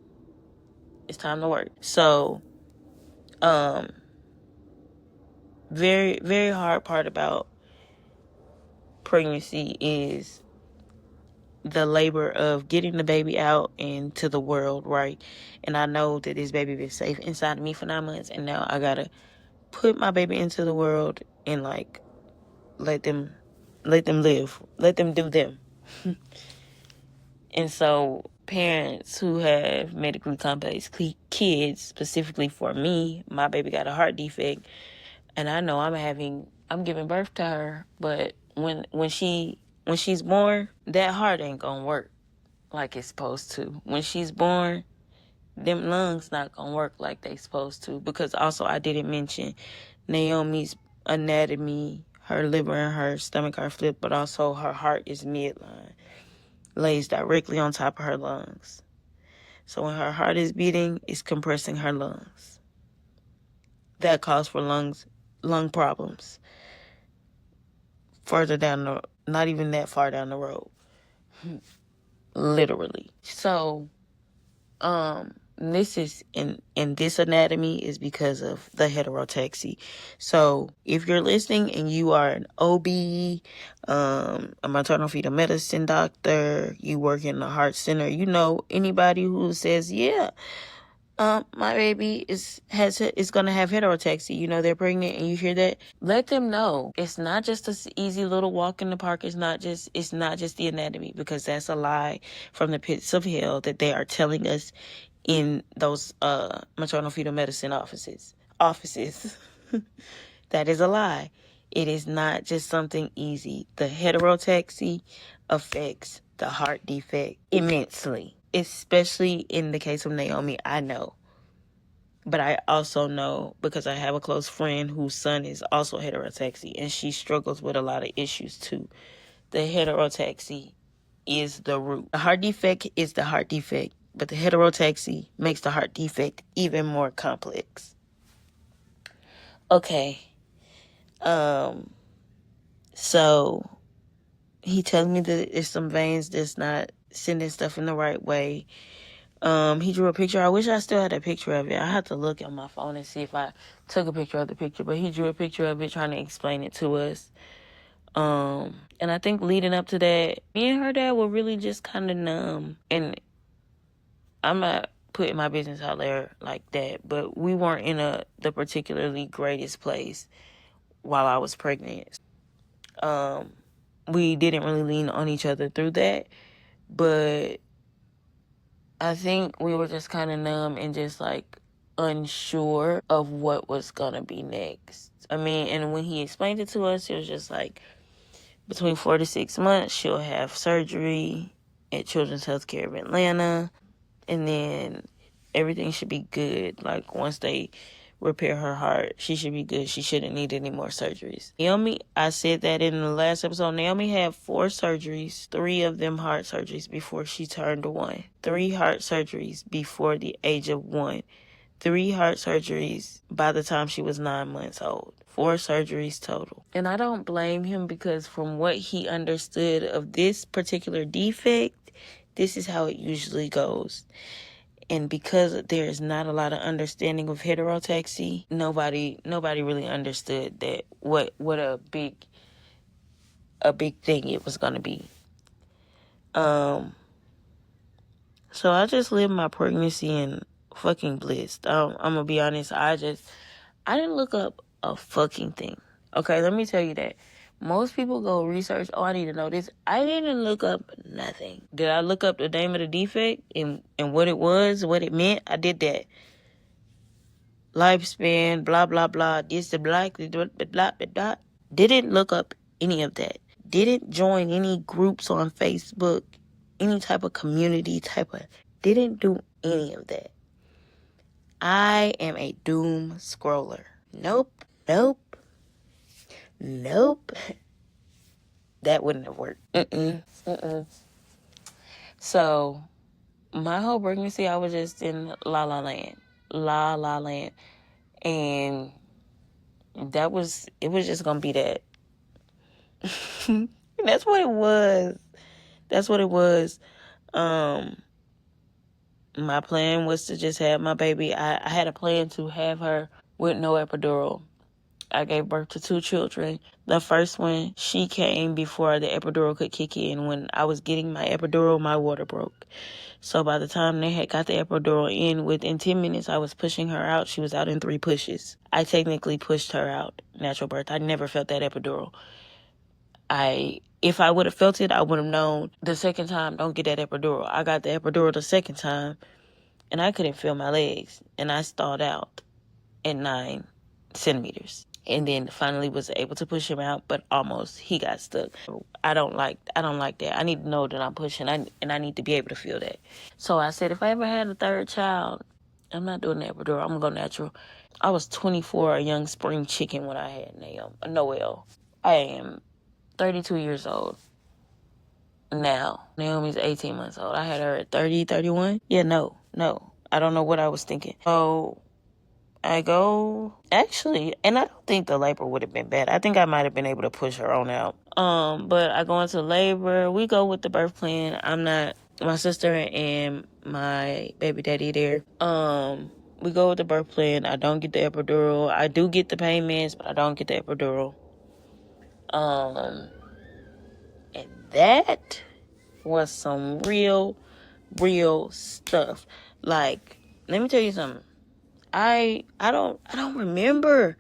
It's time to work. So, very, very hard part about pregnancy is the labor of getting the baby out into the world, right? And I know that this baby been safe inside of me for 9 months, and now I gotta put my baby into the world and like let them live, let them do them. And so parents who have medically complex kids, specifically for me, my baby got a heart defect, and I know I'm giving birth to her, but when she's born, that heart ain't gonna work like it's supposed to. When she's born, them lungs not gonna work like they supposed to. Because also I didn't mention Naomi's anatomy. Her liver and her stomach are flipped, but also her heart is midline, lays directly on top of her lungs. So when her heart is beating, it's compressing her lungs. That calls for lung problems further down not even that far down the road. Literally. So, this is in this anatomy is because of the heterotaxy. So if you're listening and you are an OB, a maternal fetal medicine doctor, you work in the heart center, you know anybody who says, yeah, my baby is gonna have heterotaxy, you know they're pregnant, and you hear that, let them know it's not just an easy little walk in the park. It's not just the anatomy, because that's a lie from the pits of hell that they are telling us in those maternal fetal medicine offices. That is a lie. It is not just something easy. The heterotaxy affects the heart defect immensely, especially in the case of Naomi. I know, but I also know because I have a close friend whose son is also heterotaxy, and she struggles with a lot of issues too. The heterotaxy is the root. The heart defect is the heart defect, but the heterotaxy makes the heart defect even more complex. Okay. So he tells me that there's some veins that's not sending stuff in the right way. He drew a picture. I wish I still had a picture of it. I have to look on my phone and see if I took a picture of the picture, but he drew a picture of it trying to explain it to us. And I think leading up to that, me and her dad were really just kind of numb. And I'm not putting my business out there like that, but we weren't in the particularly greatest place while I was pregnant. We didn't really lean on each other through that, but I think we were just kind of numb and just like unsure of what was gonna be next. I mean, and when he explained it to us, it was just like, between 4 to 6 months, she'll have surgery at Children's Healthcare of Atlanta, and then everything should be good. Like, once they repair her heart, she should be good. She shouldn't need any more surgeries. Naomi, I said that in the last episode, Naomi had 4 surgeries, 3 of them heart surgeries before she turned 1. 3 heart surgeries before the age of 1. 3 heart surgeries by the time she was 9 months old. 4 surgeries total. And I don't blame him, because from what he understood of this particular defect, this is how it usually goes. And because there is not a lot of understanding of heterotaxy, nobody really understood that what a big thing it was gonna be. So I just lived my pregnancy in fucking bliss. I'm gonna be honest. I didn't look up a fucking thing. Okay, let me tell you that. Most people go research, I need to know this. I didn't look up nothing. Did I look up the name of the defect and what it was, what it meant? I did that. Lifespan, blah, blah, blah. This, the black, blah, blah, blah. Didn't look up any of that. Didn't join any groups on Facebook, any type of community didn't do any of that. I am a doom scroller. Nope. That wouldn't have worked. So, my whole pregnancy, I was just in la la land. And it was just gonna be that. That's what it was. My plan was to just have my baby. I had a plan to have her with no epidural. I gave birth to 2 children. The first one, she came before the epidural could kick in. When I was getting my epidural, my water broke. So by the time they had got the epidural in, within 10 minutes, I was pushing her out. She was out in 3 pushes. I technically pushed her out, natural birth. I never felt that epidural. If I would have felt it, I would have known the second time, don't get that epidural. I got the epidural the second time, and I couldn't feel my legs, and I stalled out at 9 centimeters. And then finally was able to push him out, but almost he got stuck. I don't like that. I need to know that I'm pushing, and I need to be able to feel that. So I said, if I ever had a third child, I'm not doing the epidural. I'm gonna go natural. I was 24, a young spring chicken when I had Noel. I am 32 years old now. Naomi's 18 months old. I had her at 30, 31. Yeah, no. I don't know what I was thinking. So I go, actually, and I don't think the labor would have been bad. I think I might have been able to push her on out. But I go into labor. We go with the birth plan. My sister and my baby daddy there. We go with the birth plan. I don't get the epidural. I do get the pain meds, but I don't get the epidural. And that was some real stuff. Like, let me tell you something. I don't remember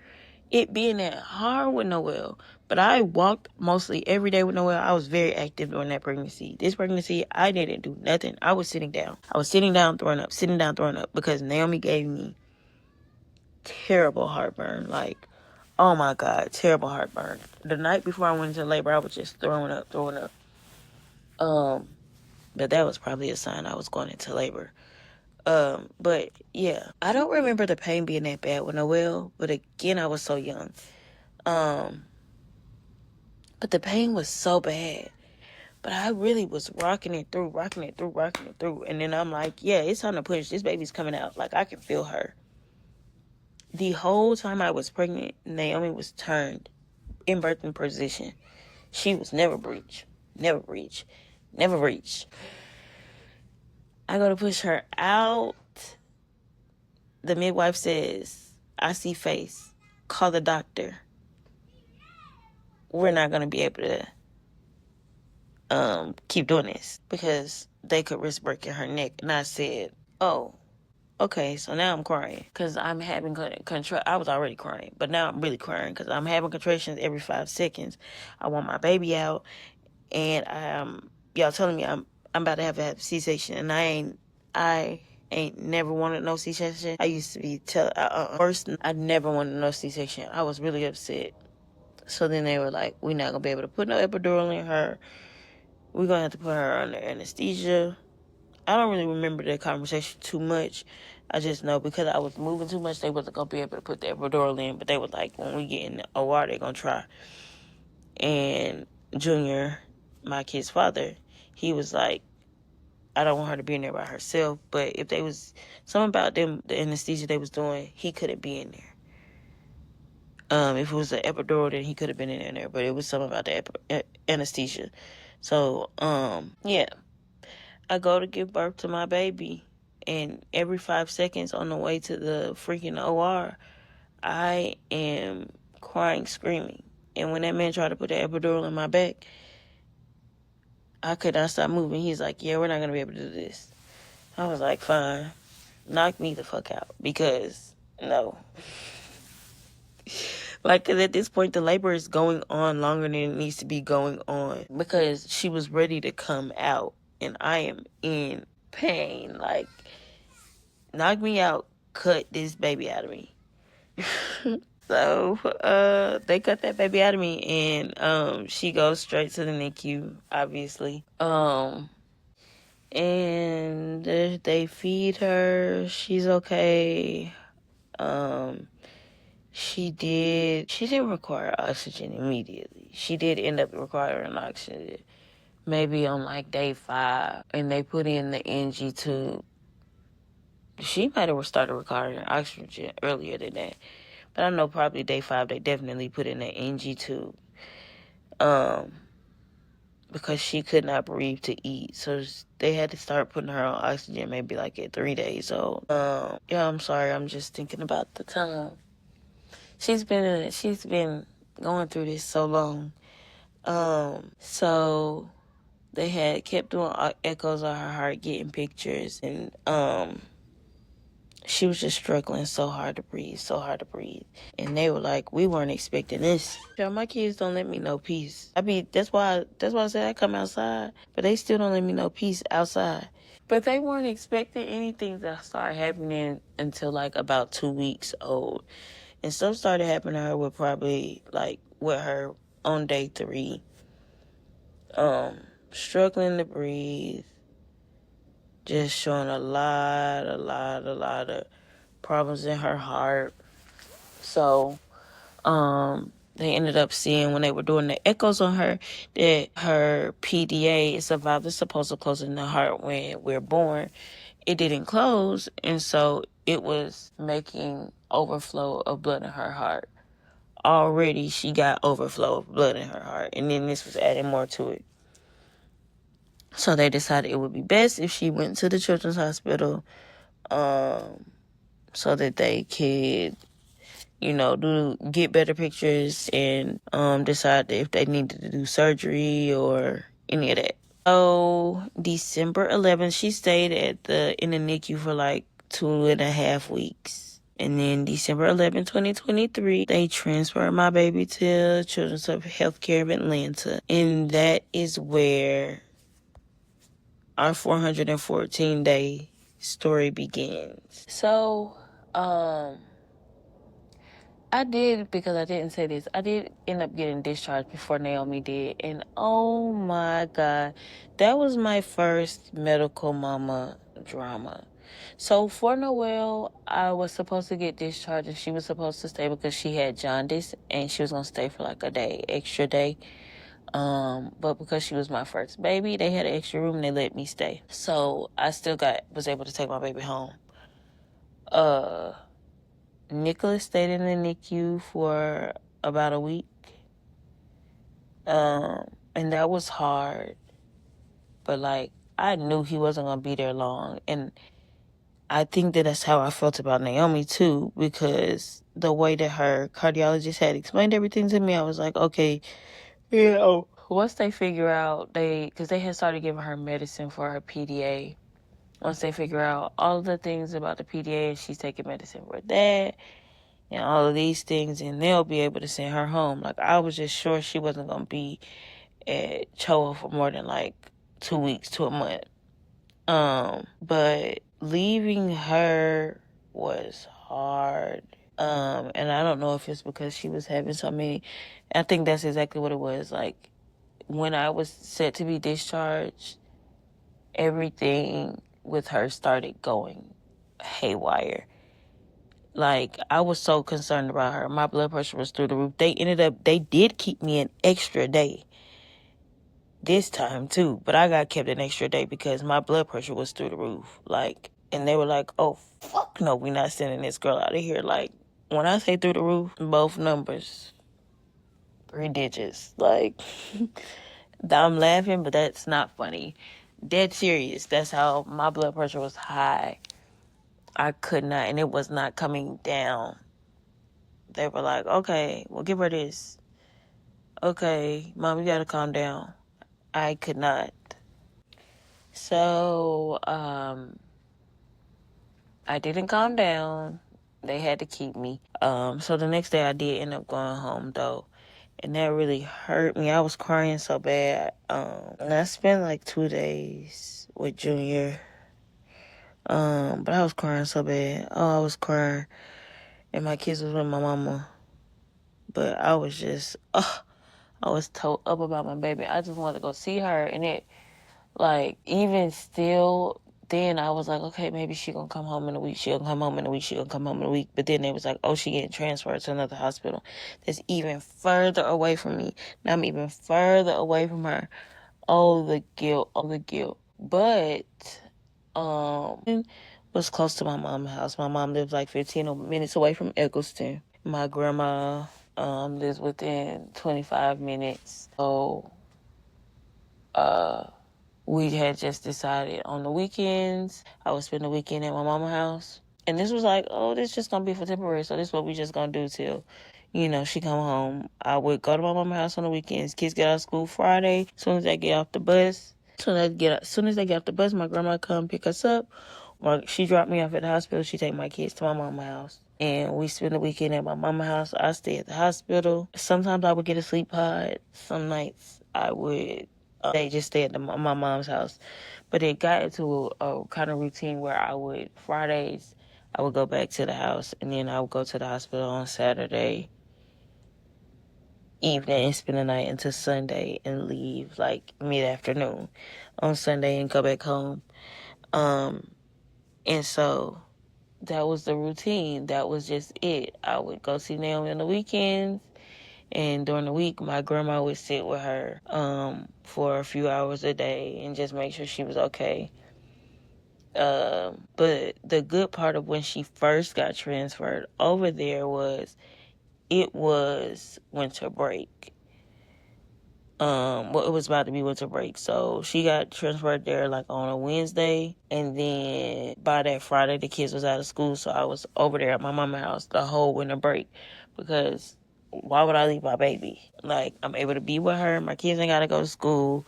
it being that hard with Noel, but I walked mostly every day with Noel. I was very active during that pregnancy. This pregnancy, I didn't do nothing. I was sitting down. Throwing up, because Naomi gave me terrible heartburn. Like, oh my God, terrible heartburn. The night before I went into labor, I was just throwing up. But that was probably a sign I was going into labor. But yeah, I don't remember the pain being that bad with Noel, but again, I was so young. But the pain was so bad. But I really was rocking it through. And then I'm like, yeah, it's time to push. This baby's coming out. Like, I can feel her. The whole time I was pregnant, Naomi was turned in birthing position. She was never breech. I go to push her out. The midwife says, I see face. Call the doctor. We're not going to be able to keep doing this because they could risk breaking her neck. And I said, oh, okay. So now I'm crying because I'm having I was already crying, but now I'm really crying because I'm having contractions every 5 seconds. I want my baby out, and y'all telling me I'm about to have a C-section, and I ain't never wanted no C-section. I used to be first, I never wanted no C-section. I was really upset. So then they were like, we're not going to be able to put no epidural in her. We're going to have to put her under anesthesia. I don't really remember that conversation too much. I just know because I was moving too much, they wasn't going to be able to put the epidural in. But they were like, when we get in the OR, they're going to try. And Junior, my kid's father, he was like, I don't want her to be in there by herself. But if they was something about them, the anesthesia they was doing, he couldn't be in there. If it was an epidural, then he could have been in there, but it was something about the anesthesia. So, yeah. I go to give birth to my baby, and every 5 seconds on the way to the freaking OR, I am crying, screaming. And when that man tried to put the epidural in my back, I could not stop moving. He's like, yeah, we're not going to be able to do this. I was like, fine. Knock me the fuck out, because no. Like, cause at this point, the labor is going on longer than it needs to be going on because she was ready to come out, and I am in pain. Like, knock me out, cut this baby out of me. So, they cut that baby out of me, and she goes straight to the NICU, obviously. And they feed her. She's okay. She didn't require oxygen immediately. She did end up requiring oxygen maybe on like day 5, and they put in the NG tube. She might have started requiring oxygen earlier than that, but I know probably day 5 they definitely put in the NG tube, because she could not breathe to eat, so they had to start putting her on oxygen maybe like at 3 days old. Yeah, I'm sorry, I'm just thinking about the time. she's been going through this so long. So they had kept doing echoes of her heart, getting pictures, and she was just struggling so hard to breathe, so hard to breathe. And they were like, we weren't expecting this. Yeah, my kids don't let me know peace. That's why I said I come outside, but they still don't let me know peace outside. But they weren't expecting anything to start happening until like about 2 weeks old. And stuff started happening to her with her on day 3. Struggling to breathe, just showing a lot of problems in her heart. So, they ended up seeing when they were doing the echoes on her that her PDA is a valve that's supposed to close in the heart when we're born. It didn't close, and so it was making overflow of blood in her heart. Already, she got overflow of blood in her heart, and then this was adding more to it. So they decided it would be best if she went to the children's hospital, so that they could, get better pictures and decide if they needed to do surgery or any of that. So December 11th, she stayed in the NICU for like 2.5 weeks. And then December 11th, 2023, they transferred my baby to Children's Healthcare of Atlanta. And that is where our 414-day story begins. So, I did, because I didn't say this, I did end up getting discharged before Naomi did. And oh my God, that was my first medical mama drama. So for Noelle, I was supposed to get discharged and she was supposed to stay because she had jaundice and she was going to stay for like a day, extra day. But because she was my first baby, they had an extra room and they let me stay. So I still was able to take my baby home. Nicholas stayed in the NICU for about a week. And that was hard. But like, I knew he wasn't going to be there long. And I think that's how I felt about Naomi too, because the way that her cardiologist had explained everything to me, I was like, okay, once they figure out, because they had started giving her medicine for her PDA. Once they figure out all of the things about the PDA, she's taking medicine for that and all of these things, and they'll be able to send her home. Like, I was just sure she wasn't going to be at CHOA for more than like 2 weeks to a month. But leaving her was hard. And I don't know if it's because she was having so many. I think that's exactly what it was. Like, when I was set to be discharged, everything with her started going haywire. Like, I was so concerned about her. My blood pressure was through the roof. They did keep me an extra day this time too, but I got kept an extra day because my blood pressure was through the roof. Like, and they were like, oh, fuck no, we're not sending this girl out of here. Like, when I say through the roof, both numbers, 3 digits. Like, I'm laughing, but that's not funny. Dead serious. That's how my blood pressure was high. I could not, and it was not coming down. They were like, okay, well, give her this. Okay, Mom, you gotta calm down. I could not. So, I didn't calm down. They had to keep me. So the next day I did end up going home though. And that really hurt me. I was crying so bad. And I spent like 2 days with Junior. But I was crying so bad. Oh, I was crying. And my kids was with my mama. But I was just, I was toe up about my baby. I just wanted to go see her. And it, like, even still, then I was like, okay, maybe she gonna come home in a week. She gonna come home in a week. She gonna come home in a week. But then it was like, oh, she getting transferred to another hospital that's even further away from me. Now I'm even further away from her. Oh, the guilt. Oh, the guilt. But, was close to my mom's house. My mom lives like 15 minutes away from Eccleston. My grandma, lives within 25 minutes. So, we had just decided on the weekends I would spend the weekend at my mama's house. And this was like, oh, this just gonna be for temporary, so this is what we just gonna do till, she come home. I would go to my mama's house on the weekends. Kids get out of school Friday. As soon as they get off the bus, soon as they get off the bus, my grandma come pick us up. Or she dropped me off at the hospital. She take my kids to my mama's house. And we spend the weekend at my mama's house. I stay at the hospital. Sometimes I would get a sleep pod. Some nights I would they just stay at my mom's house. But it got into a kind of routine where Fridays, I would go back to the house, and then I would go to the hospital on Saturday evening and spend the night until Sunday and leave like mid-afternoon on Sunday and go back home. And so that was the routine. That was just it. I would go see Naomi on the weekends, and during the week, my grandma would sit with her for a few hours a day and just make sure she was okay. But the good part of when she first got transferred over there was it was winter break. Well, it was about to be winter break, so she got transferred there like on a Wednesday, and then by that Friday the kids was out of school, so I was over there at my mama's house the whole winter break, because why would I leave my baby? Like, I'm able to be with her, my kids ain't gotta go to school,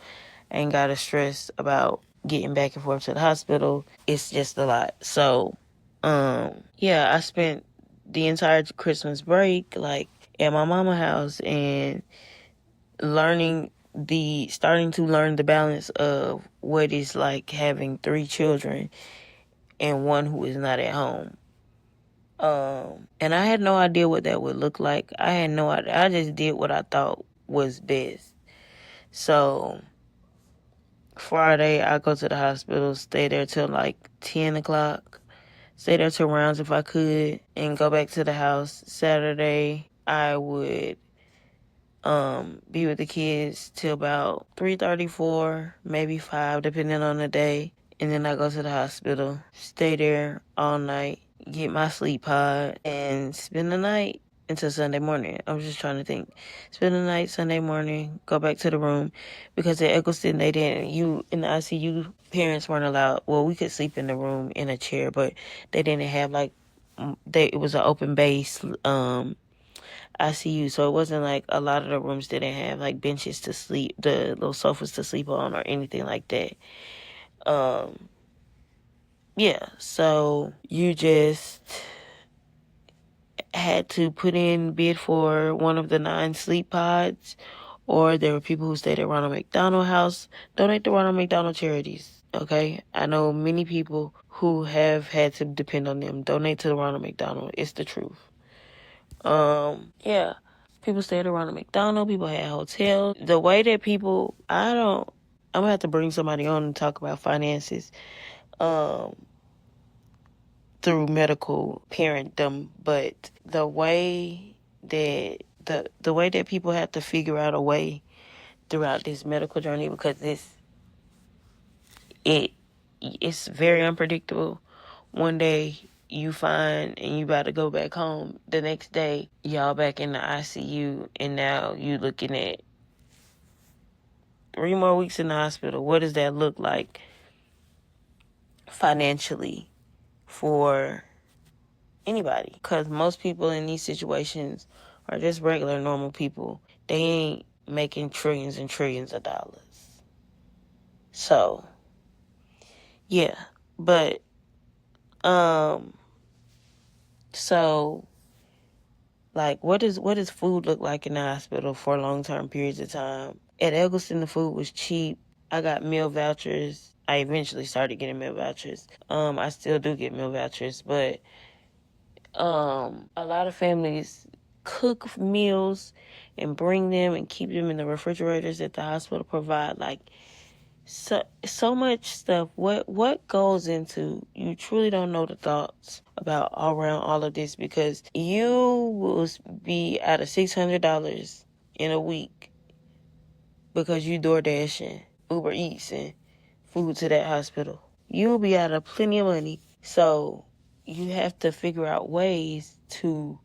ain't gotta stress about getting back and forth to the hospital. It's just a lot. So yeah, I spent the entire Christmas break like at my mama's house and starting to learn the balance of what it's like having 3 children and one who is not at home. And I had no idea what that would look like. I had no idea. I just did what I thought was best. So Friday, I go to the hospital, stay there till like 10 o'clock. Stay there till rounds if I could, and go back to the house. Saturday, I would be with the kids till about 3:34, maybe 5, depending on the day. And then I go to the hospital, stay there all night, get my sleep pod, and spend the night until Sunday morning. I was just trying to think. Spend the night Sunday morning, go back to the room. Because at Eccleston, in the ICU, parents weren't allowed. Well, we could sleep in the room in a chair, but they didn't have it was an open base, ICU, so it wasn't like a lot of the rooms didn't have like benches to sleep, the little sofas to sleep on or anything like that. Yeah, so you just had to put in bid for one of the 9 sleep pods, or there were people who stayed at Ronald McDonald House. Donate to Ronald McDonald charities, okay? I know many people who have had to depend on them. Donate to the Ronald McDonald. It's the truth. Yeah. People stayed around the McDonald's. People had hotels. The way that I'm gonna have to bring somebody on and talk about finances, through medical parentdom. But the way that the way that people have to figure out a way throughout this medical journey, because it's very unpredictable. One day you find and you about to go back home. The next day, y'all back in the ICU, and now you looking at 3 more weeks in the hospital. What does that look like financially for anybody? Because most people in these situations are just regular, normal people. They ain't making trillions and trillions of dollars. So, yeah. But, so, like, what does food look like in the hospital for long-term periods of time? At Eggleston, the food was cheap. I got meal vouchers. I eventually started getting meal vouchers. I still do get meal vouchers, but a lot of families cook meals and bring them and keep them in the refrigerators that the hospital provide. Like, so much stuff. What goes into, you truly don't know the thoughts about all around all of this, because you will be out of $600 in a week because you DoorDashing, Uber Eats, and food to that hospital. You'll be out of plenty of money. So you have to figure out ways to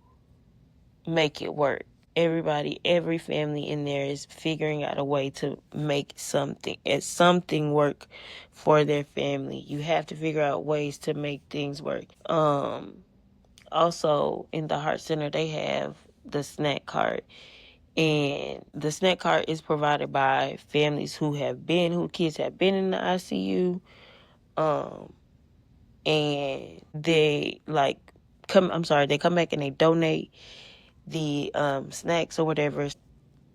make it work. every family in there is figuring out a way to make something work for their family. You have to figure out ways to make things work. Also in the Heart Center, they have the snack cart. And the snack cart is provided by families who kids have been in the ICU. And they they come back and they donate the snacks or whatever.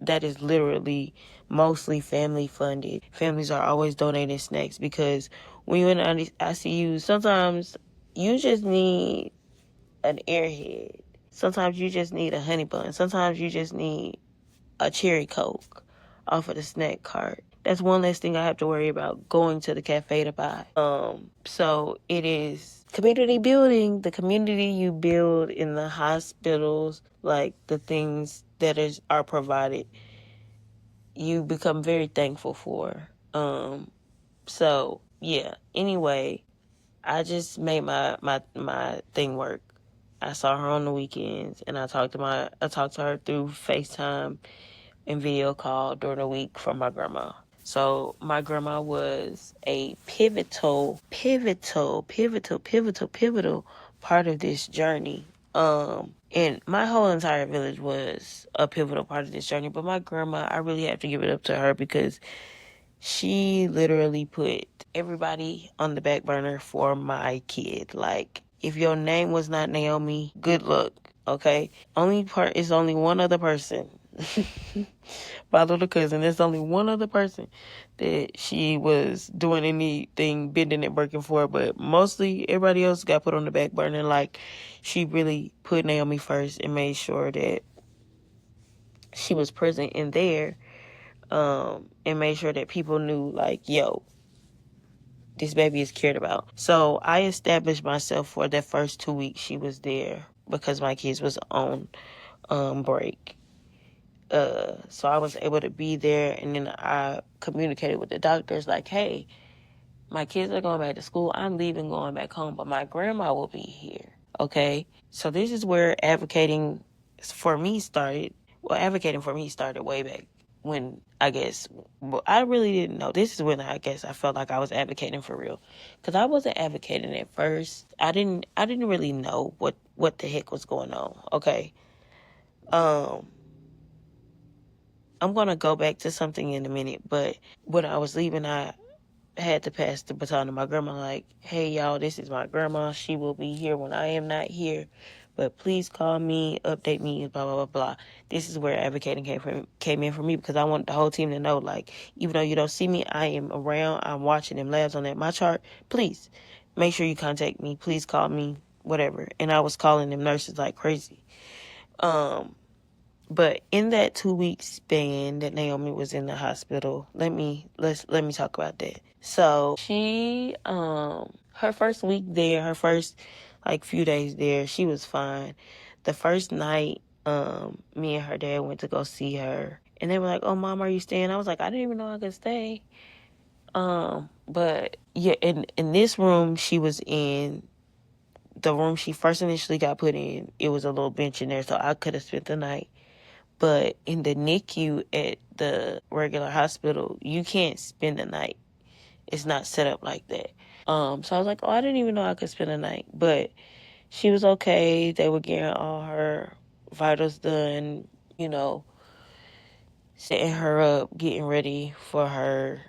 That is literally mostly family funded. Families are always donating snacks because when you're in the ICU, sometimes you just need an airhead. Sometimes you just need a honey bun. Sometimes you just need a cherry Coke off of the snack cart. That's one less thing I have to worry about going to the cafe to buy. So it is community building. The community you build in the hospitals, like the things that are provided, you become very thankful for. So yeah. Anyway, I just made my thing work. I saw her on the weekends, and I talked to her through FaceTime and video call during the week from my grandma. So my grandma was a pivotal part of this journey. And my whole entire village was a pivotal part of this journey. But my grandma, I really have to give it up to her because she literally put everybody on the back burner for my kid. Like, if your name was not Naomi, good luck, okay? It's only one other person. My little cousin, there's only one other person that she was doing anything bending and breaking for, but mostly everybody else got put on the back burner. Like, she really put Naomi first and made sure that she was present in there, and made sure that people knew, like, yo, this baby is cared about. So I established myself for the first 2 weeks she was there because my kids was on break. So I was able to be there, and then I communicated with the doctors like, hey, my kids are going back to school. I'm leaving, going back home, but my grandma will be here. Okay? So this is where advocating for me started. Well, advocating for me started way back when, I guess, well, I really didn't know. This is when I guess I felt like I was advocating for real. Because I wasn't advocating at first. I didn't really know what the heck was going on. Okay? I'm going to go back to something in a minute, but when I was leaving, I had to pass the baton to my grandma, like, hey, y'all, this is my grandma. She will be here when I am not here, but please call me, update me, blah, blah, blah, blah. This is where advocating came in for me, because I want the whole team to know, like, even though you don't see me, I am around. I'm watching them labs on my chart. Please make sure you contact me. Please call me, whatever. And I was calling them nurses like crazy. But in that 2 week span that Naomi was in the hospital, let me talk about that. So she, her first week there, her first like few days there, she was fine. The first night, me and her dad went to go see her, and they were like, "Oh, Mom, are you staying?" I was like, "I didn't even know I could stay." But yeah, in this room she was in, the room she first initially got put in, it was a little bench in there, so I could have spent the night. But in the NICU at the regular hospital, you can't spend the night. It's not set up like that. So I was like, oh, I didn't even know I could spend the night. But she was okay. They were getting all her vitals done, setting her up, getting ready for her,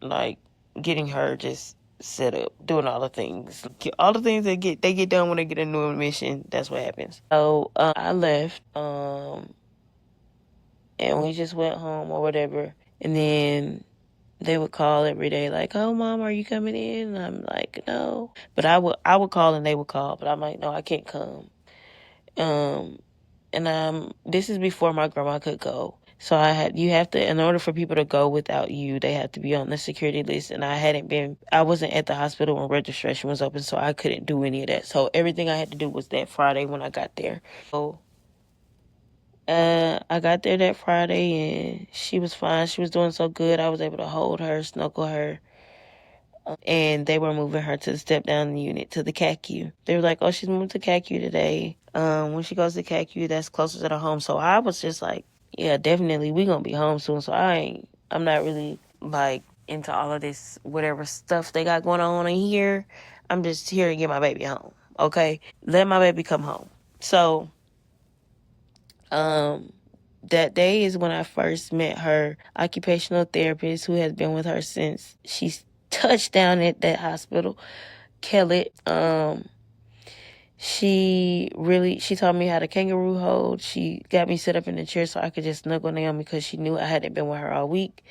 like getting her just set up, doing all the things. All the things they get done when they get a new admission. That's what happens. So I left. And we just went home or whatever. And then they would call every day like, oh, Mom, are you coming in? And I'm like, no. But I would call and they would call. But I'm like, no, I can't come. And this is before my grandma could go. So in order for people to go without you, they have to be on the security list. And I wasn't at the hospital when registration was open, so I couldn't do any of that. So everything I had to do was that Friday when I got there. So I got there that Friday, and she was fine. She was doing so good. I was able to hold her, snuggle her. And they were moving her to the step-down unit, to the CACU. They were like, oh, she's moving to CACU today. When she goes to CACU, that's closer to the home. So I was just like, yeah, definitely we gonna be home soon. So I'm not really like into all of this whatever stuff they got going on in here. I'm just here to get my baby home. Okay, let my baby come home. So, that day is when I first met her occupational therapist, who has been with her since she's touched down at that hospital, Kellett. She taught me how to kangaroo hold. She got me set up in the chair so I could just snuggle Naomi because she knew I hadn't been with her all week.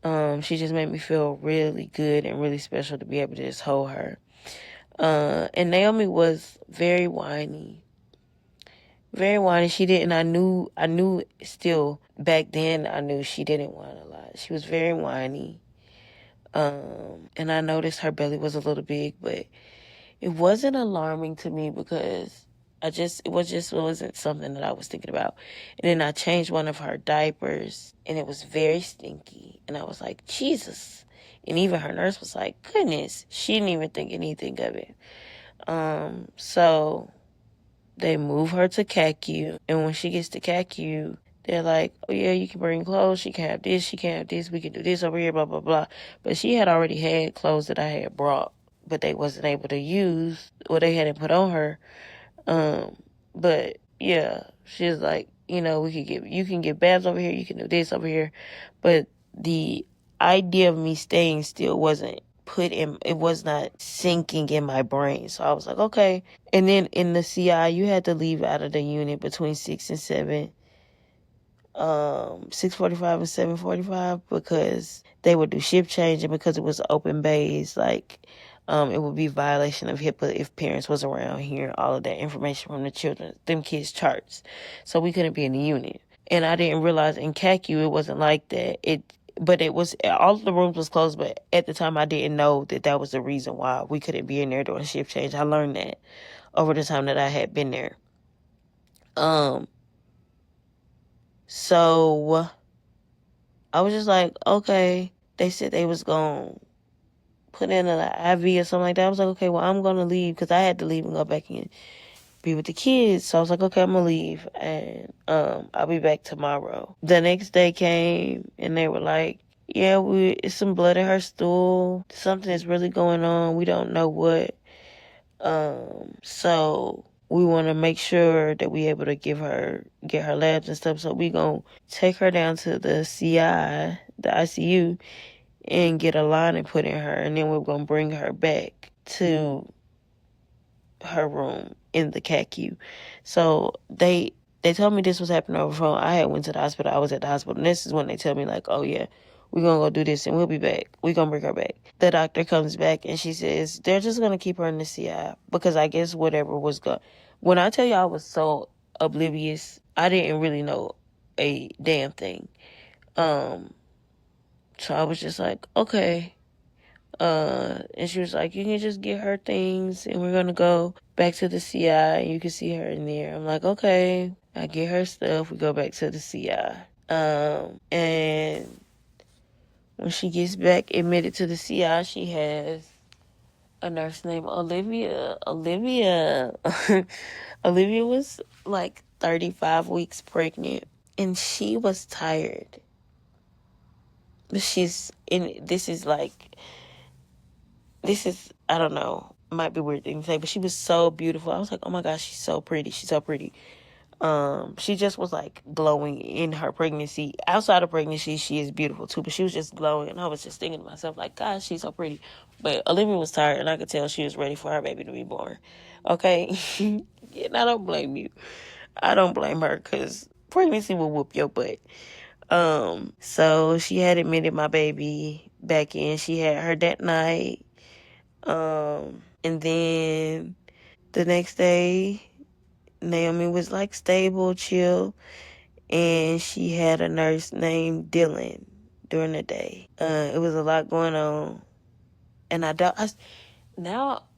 She just made me feel really good and really special to be able to just hold her. And Naomi was very whiny. Very whiny. She didn't. I knew still back then. I knew she didn't whine a lot. She was very whiny. And I noticed her belly was a little big, but it wasn't alarming to me because it wasn't something that I was thinking about. And then I changed one of her diapers and it was very stinky. And I was like, Jesus. And even her nurse was like, goodness, she didn't even think anything of it. So they move her to CACU. And when she gets to CACU, they're like, oh yeah, you can bring clothes. She can have this. She can have this. We can do this over here, blah, blah, blah. But she had already had clothes that I had brought, but they wasn't able to use, or they hadn't put on her. But yeah, she's like, you can get baths over here. You can do this over here. But the idea of me staying still it was not sinking in my brain. So I was like, okay. And then in the CI, you had to leave out of the unit between 6 and 7. 6:45 and 7:45 because they would do shift change, and because it was open bays, like it would be violation of HIPAA if parents was around hearing all of that information from them kids' charts. So we couldn't be in the unit. And I didn't realize in CACU it wasn't like that. But it was, all of the rooms was closed, but at the time I didn't know that was the reason why we couldn't be in there during shift change. I learned that over the time that I had been there. So I was just like, okay. They said they was going to put in an IV or something like that. I was like, okay, well, I'm going to leave because I had to leave and go back and be with the kids. So I was like, okay, I'm going to leave and I'll be back tomorrow. The next day came and they were like, yeah, it's some blood in her stool. Something is really going on. We don't know what. So we want to make sure that we able to get her labs and stuff. So we gonna take her down to the CI, the ICU, and get a line and put in her, and then we're gonna bring her back to her room in the CACU. So they told me this was happening over the phone. I had went to the hospital. I was at the hospital, and this is when they tell me like, oh yeah, we're gonna go do this and we'll be back. We're gonna bring her back. The doctor comes back and she says they're just gonna keep her in the CI because I guess whatever was going. When I tell you I was so oblivious, I didn't really know a damn thing. So I was just like, okay. And she was like, you can just get her things and we're gonna go back to the CI and you can see her in there. I'm like, okay. I get her stuff. We go back to the CI. And when she gets back admitted to the CI, she has a nurse named Olivia. Olivia was like 35 weeks pregnant and she was tired. I don't know, might be a weird thing to say, but she was so beautiful. I was like, oh my gosh, she's so pretty. She's so pretty. She just was like glowing in her pregnancy. Outside of pregnancy, she is beautiful too, but she was just glowing. And I was just thinking to myself, like, gosh, she's so pretty. But Olivia was tired and I could tell she was ready for her baby to be born. Okay. And I don't blame you. I don't blame her because pregnancy will whoop your butt. So she had admitted my baby back in. She had her that night. And then the next day, Naomi was like stable, chill, and she had a nurse named Dylan during the day. It was a lot going on, and now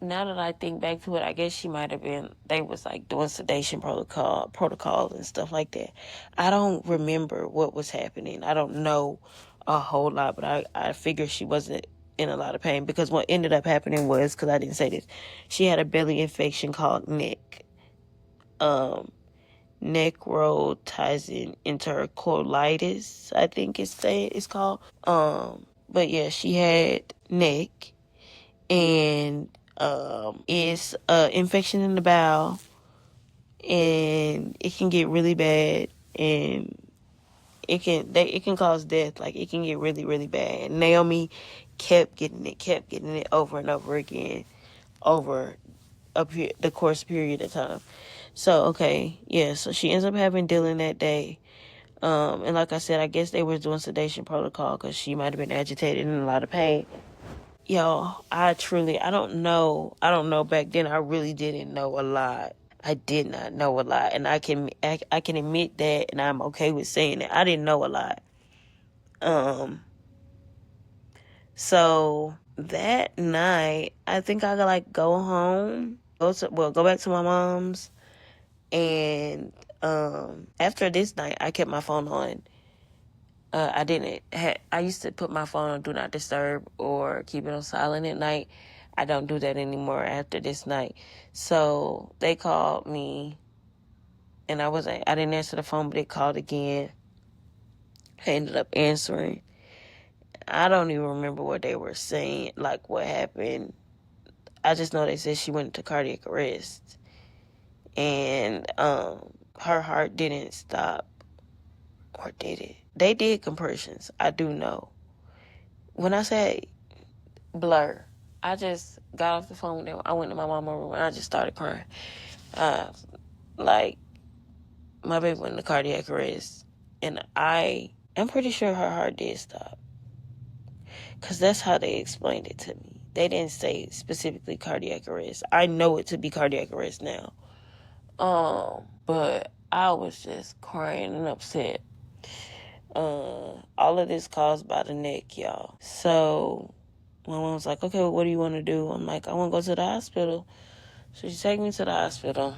that I think back to it, I guess she might have been. They was like doing sedation protocols and stuff like that. I don't remember what was happening. I don't know a whole lot, but I figure she wasn't in a lot of pain because what ended up happening was, because I didn't say this, she had a belly infection called NIC. necrotizing enterocolitis, I think it's called. But yeah, she had neck, and it's infection in the bowel, and it can get really bad, and it can cause death. Like, it can get really, really bad. And Naomi kept getting it over and over again over the course period of time. So, okay, yeah, so she ends up having Dylan that day. And like I said, I guess they were doing sedation protocol because she might have been agitated and in a lot of pain. Yo, I don't know. Back then, I really didn't know a lot. I did not know a lot, and I can admit that, and I'm okay with saying that I didn't know a lot. So that night, I think I could like go home, go back to my mom's, and after this night, I kept my phone on. I used to put my phone on Do Not Disturb or keep it on silent at night. I don't do that anymore after this night. So they called me, and I didn't answer the phone, but they called again. I ended up answering. I don't even remember what they were saying, like what happened. I just know they said she went into cardiac arrest, and her heart didn't stop, or did it? They did compressions. I do know. When I say blur, I just got off the phone with them. I went to my mama's room and I just started crying. Like, my baby went into cardiac arrest, and I'm pretty sure her heart did stop, because that's how they explained it to me. They didn't say specifically cardiac arrest. I know it to be cardiac arrest now. But I was just crying and upset. All of this caused by the neck, y'all. So my mom was like, okay, well, what do you want to do? I'm like, I want to go to the hospital. So she take me to the hospital.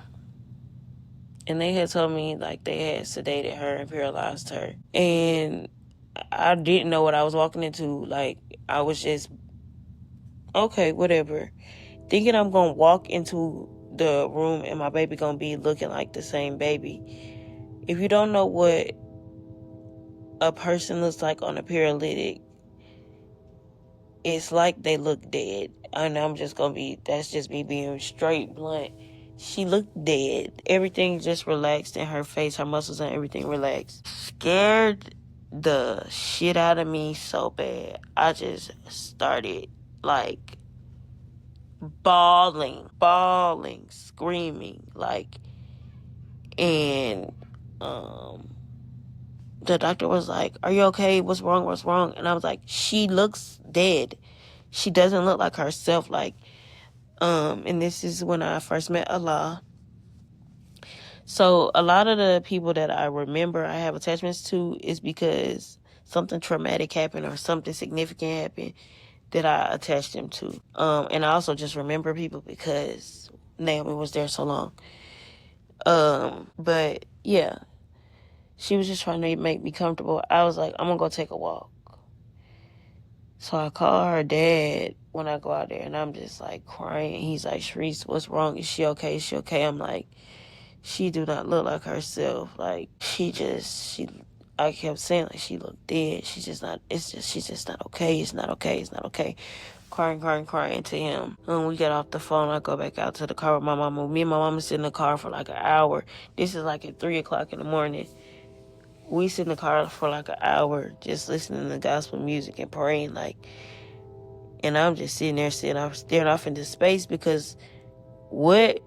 And they had told me, like, they had sedated her and paralyzed her. And I didn't know what I was walking into. Like, I was just, okay, whatever. Thinking I'm going to walk into the room and my baby going to be looking like the same baby. If you don't know what a person looks like on a paralytic, it's like they look dead. And that's just me being straight blunt. She looked dead. Everything just relaxed in her face, her muscles and everything relaxed. Scared the shit out of me so bad. I just started like bawling, screaming, like, and the doctor was like, are you okay? What's wrong? And I was like, she looks dead. She doesn't look like herself. Like, and this is when I first met Allah. So a lot of the people that I remember I have attachments to is because something traumatic happened or something significant happened that I attached them to. And I also just remember people because Naomi was there so long. But yeah, she was just trying to make me comfortable. I was like, I'm gonna go take a walk. So I call her dad when I go out there, and I'm just like crying. He's like, Sharice, what's wrong? Is she okay? I'm like, she do not look like herself. Like, I kept saying, like, she looked dead. She's just not okay. It's not okay. Crying to him. When we get off the phone, I go back out to the car with my mama. Me and my mama sit in the car for like an hour. This is like at 3:00 in the morning. We sit in the car for like an hour just listening to gospel music and praying, like, and I'm just sitting there staring off into space because what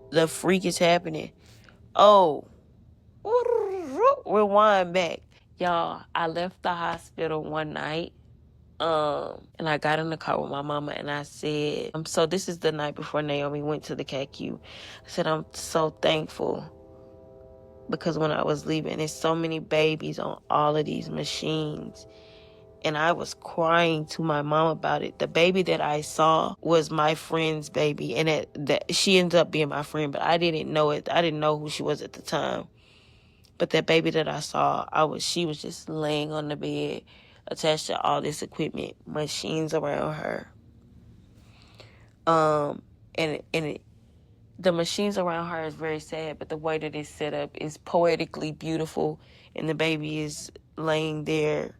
the freak is happening? Oh, rewind back. Y'all, I left the hospital one night, and I got in the car with my mama and I said, so this is the night before Naomi went to the CACU. I said, I'm so thankful because when I was leaving, there's so many babies on all of these machines. And I was crying to my mom about it. The baby that I saw was my friend's baby, and that she ended up being my friend, but I didn't know it. I didn't know who she was at the time. But that baby that I saw, she was just laying on the bed, attached to all this equipment, machines around her. And the machines around her is very sad, but the way that it's set up is poetically beautiful, and the baby is laying there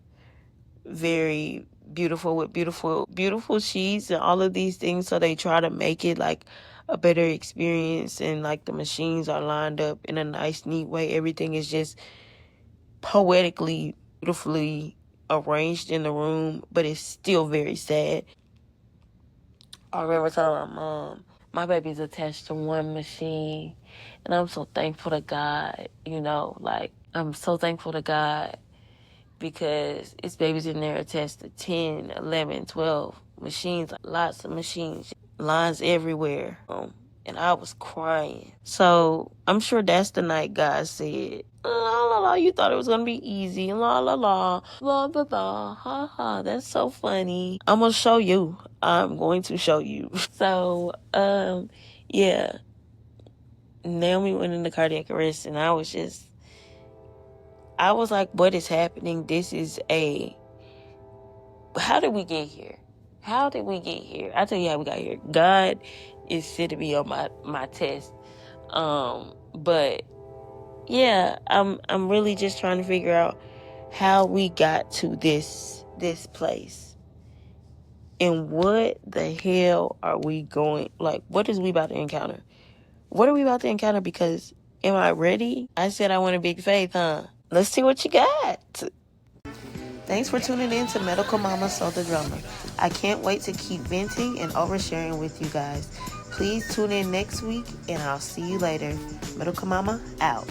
very beautiful with beautiful sheets and all of these things. So they try to make it like a better experience, and like the machines are lined up in a nice, neat way. Everything is just poetically, beautifully arranged in the room, but it's still very sad. I remember telling my mom, my baby's attached to one machine, and I'm so thankful to God, like, I'm so thankful to God because it's babies in there attached to 10, 11, 12 machines, lots of machines, lines everywhere. And I was crying. So I'm sure that's the night God said, la la la, you thought it was going to be easy, la la la, blah blah blah, ha ha, that's so funny. I'm going to show you. I'm going to show you. So, yeah, Naomi went into cardiac arrest, and I was like, what is happening? How did we get here? How did we get here? I'll tell you how we got here. God is sitting me on my test. But yeah, I'm really just trying to figure out how we got to this place. And what the hell are we going, like, what is we about to encounter? What are we about to encounter? Because am I ready? I said I want a big faith, huh? Let's see what you got. Thanks for tuning in to Medical Mama Soul the Drummer. I can't wait to keep venting and oversharing with you guys. Please tune in next week, and I'll see you later. Medical Mama out.